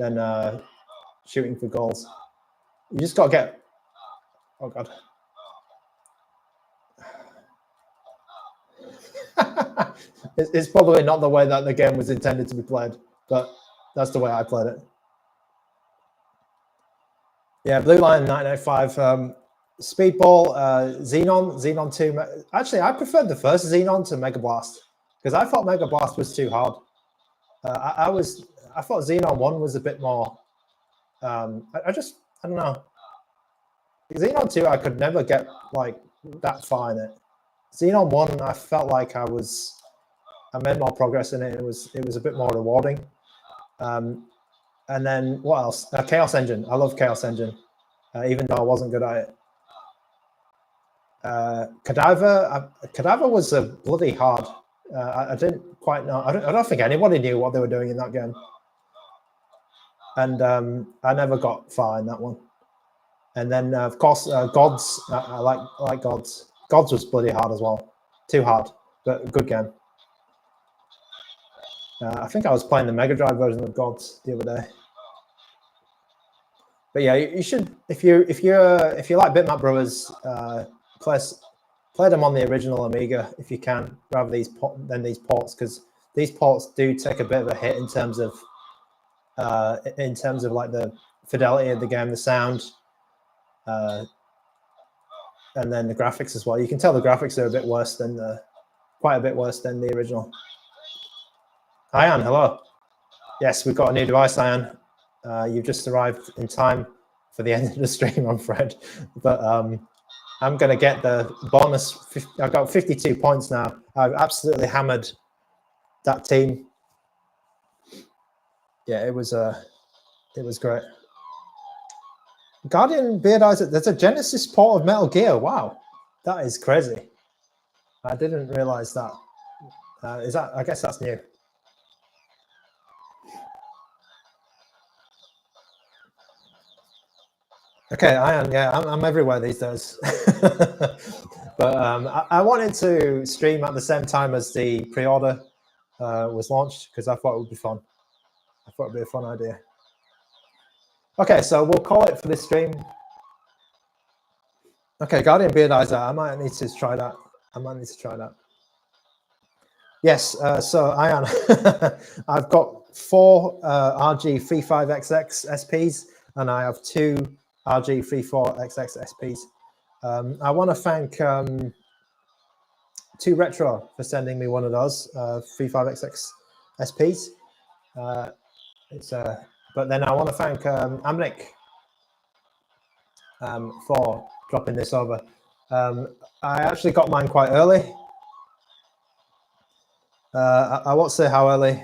shooting for goals. You just got to get, oh God. It's probably not the way that the game was intended to be played, but that's the way I played it. Yeah, Blue Line 995. Speedball, Xenon 2. Actually, I preferred the first Xenon to Mega Blast, because I thought Mega Blast was too hard. I thought Xenon 1 was a bit more. I don't know. Xenon 2, I could never get like that far in it. Xenon 1, I felt like I made more progress in it. It was a bit more rewarding. And then what else? Chaos Engine. I love Chaos Engine, even though I wasn't good at it. Cadaver was a bloody hard. I didn't quite know. I don't think anybody knew what they were doing in that game. And I never got far in that one. And then of course Gods. I like Gods. Gods was bloody hard as well. Too hard, but good game. I think I was playing the Mega Drive version of Gods the other day. But yeah, you should if you like Bitmap Brothers, play them on the original Amiga if you can, rather than these ports, because these ports do take a bit of a hit in terms of like the fidelity of the game, the sound, and then the graphics as well. You can tell the graphics are a bit worse than quite a bit worse than the original. Ian, hello. Yes, we've got a new device, Ian. You've just arrived in time for the end of the stream, I'm afraid. But I'm going to get the bonus. I've got 52 points now. I've absolutely hammered that team. Yeah, it was great. Guardian Beard Eyes, there's a Genesis port of Metal Gear. Wow, that is crazy. I didn't realize that. Is that? I guess that's new. Okay, Ian, yeah, I'm everywhere these days. But I wanted to stream at the same time as the pre-order was launched because I thought it would be fun. I thought it would be a fun idea. Okay, so we'll call it for this stream. Okay, Guardian Beard Eyes, I might need to try that. Yes, so Ian, I've got 4 RG35XX SPs and I have 2 RG34XX SPs. I want to thank 2 Retro for sending me one of those 35XX SPs. But then I want to thank ANBERNIC for dropping this over. I actually got mine quite early. I won't say how early.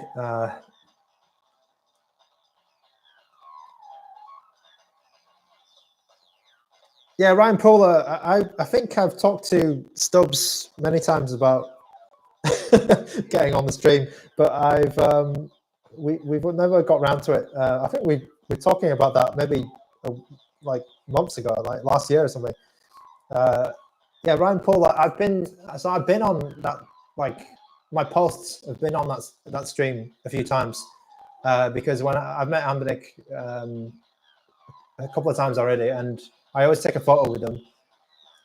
Yeah, Ryan Poehler, I think I've talked to Stubbs many times about getting on the stream, but we've never got around to it. I think we're talking about that maybe like months ago, like last year or something. Yeah, Ryan Poehler, I've been on that, like my posts have been on that stream a few times because when I've met ANBERNIC a couple of times already, and I always take a photo with them.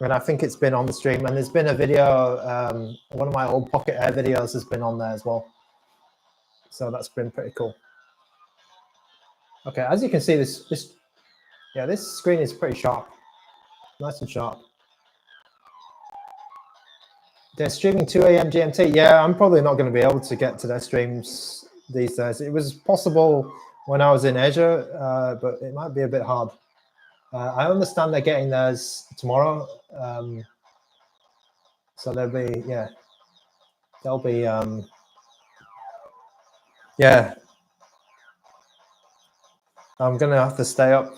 And I think it's been on the stream, and there's been a video, one of my old Pocket Air videos has been on there as well. So that's been pretty cool. Okay, as you can see, this screen is pretty sharp, nice and sharp. They're streaming 2 a.m. GMT. Yeah, I'm probably not going to be able to get to their streams these days. It was possible when I was in Asia, but it might be a bit hard. I understand they're getting theirs tomorrow. So they'll be, yeah. I'm going to have to stay up,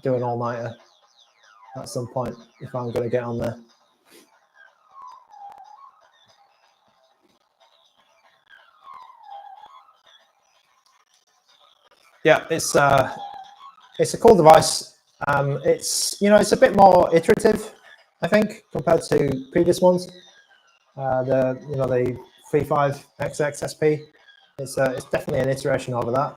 do an all-nighter at some point if I'm going to get on there. Yeah, it's a cool device. It's a bit more iterative, I think, compared to previous ones. The 35XX SP. It's definitely an iteration over that,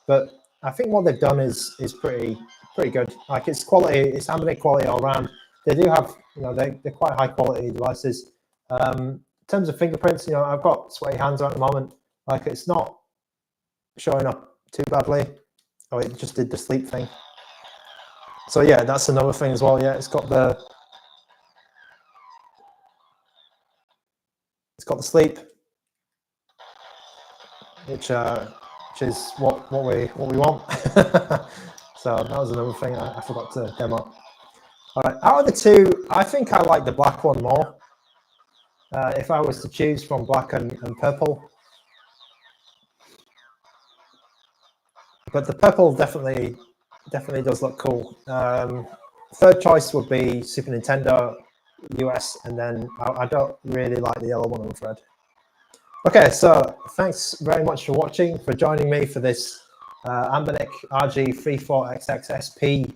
but I think what they've done is pretty good. Like it's quality, it's ANBERNIC quality all around. They do have, they're quite high quality devices. In terms of fingerprints, I've got sweaty hands at the moment. Like it's not showing up too badly. Oh, it just did the sleep thing. So yeah, that's another thing as well. Yeah, it's got the sleep, which is what we want. So that was another thing I forgot to demo. All right, out of the two, I think I like the black one more. If I was to choose from black and purple, but the purple definitely does look cool. Third choice would be Super Nintendo US, and then I don't really like the yellow one, I'm afraid. Okay, so thanks very much for watching, for joining me for this ANBERNIC RG34XX SP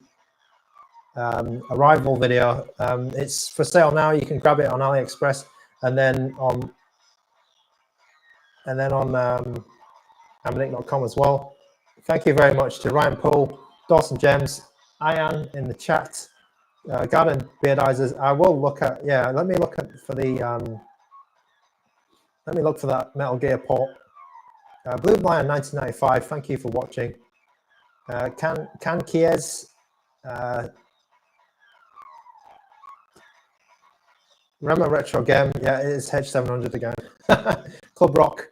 arrival video. It's for sale now. You can grab it on AliExpress and then on ANBERNIC.com as well. Thank you very much to Ryan Poole, Dawson James, Ian in the chat. Garden Beardizers. I will look at, yeah, let me look at for the, let me look for that Metal Gear port. Blue Lion 1995, thank you for watching. Can Kies, Rema Retro Game, yeah, it is H700 again. Club Rock.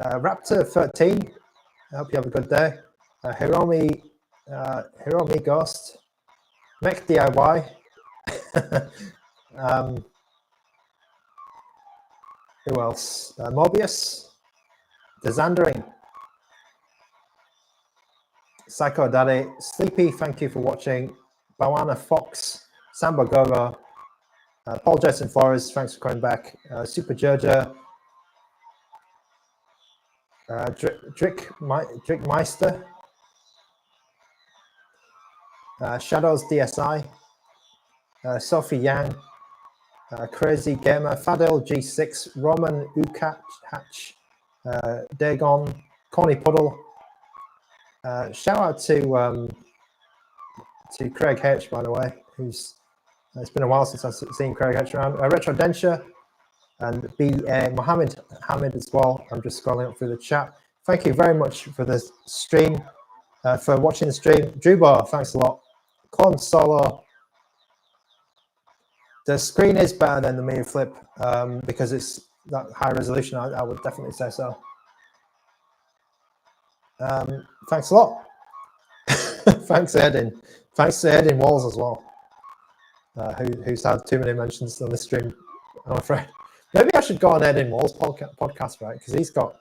Raptor 13, I hope you have a good day. Hiromi Ghost. Mech DIY. Who else? Mobius. Desandering. Psycho Daddy. Sleepy, thank you for watching. Bawana Fox. Samba Gogo. Paul Jason Flores, thanks for coming back. Super Jojo. Drick Meister. Shadows DSI. Sophie Yang. Crazy Gamer, Fadel G6, Roman Ukach Hatch, Dagon, Connie Puddle. Shout out to Craig H, by the way, who's it's been a while since I've seen Craig H around. Retro Denture and Mohammed Hamid as well. I'm just scrolling up through the chat. Thank you very much for the stream, for watching the stream. Drewbar, thanks a lot. Clone Solo. The screen is better than the Mini Flip because it's that high resolution. I would definitely say so. Thanks a lot. Thanks to Edin. Thanks to Edin Walls as well, who's had too many mentions on this stream, I'm afraid. Maybe I should go on Edin Walls' podcast, right? Because he's got,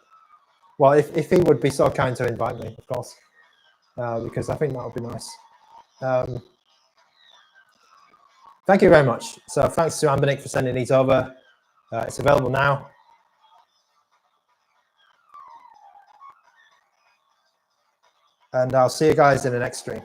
well, if he would be so kind to invite me, of course, because I think that would be nice. Thank you very much. So thanks to ANBERNIC for sending these over. It's available now. And I'll see you guys in the next stream.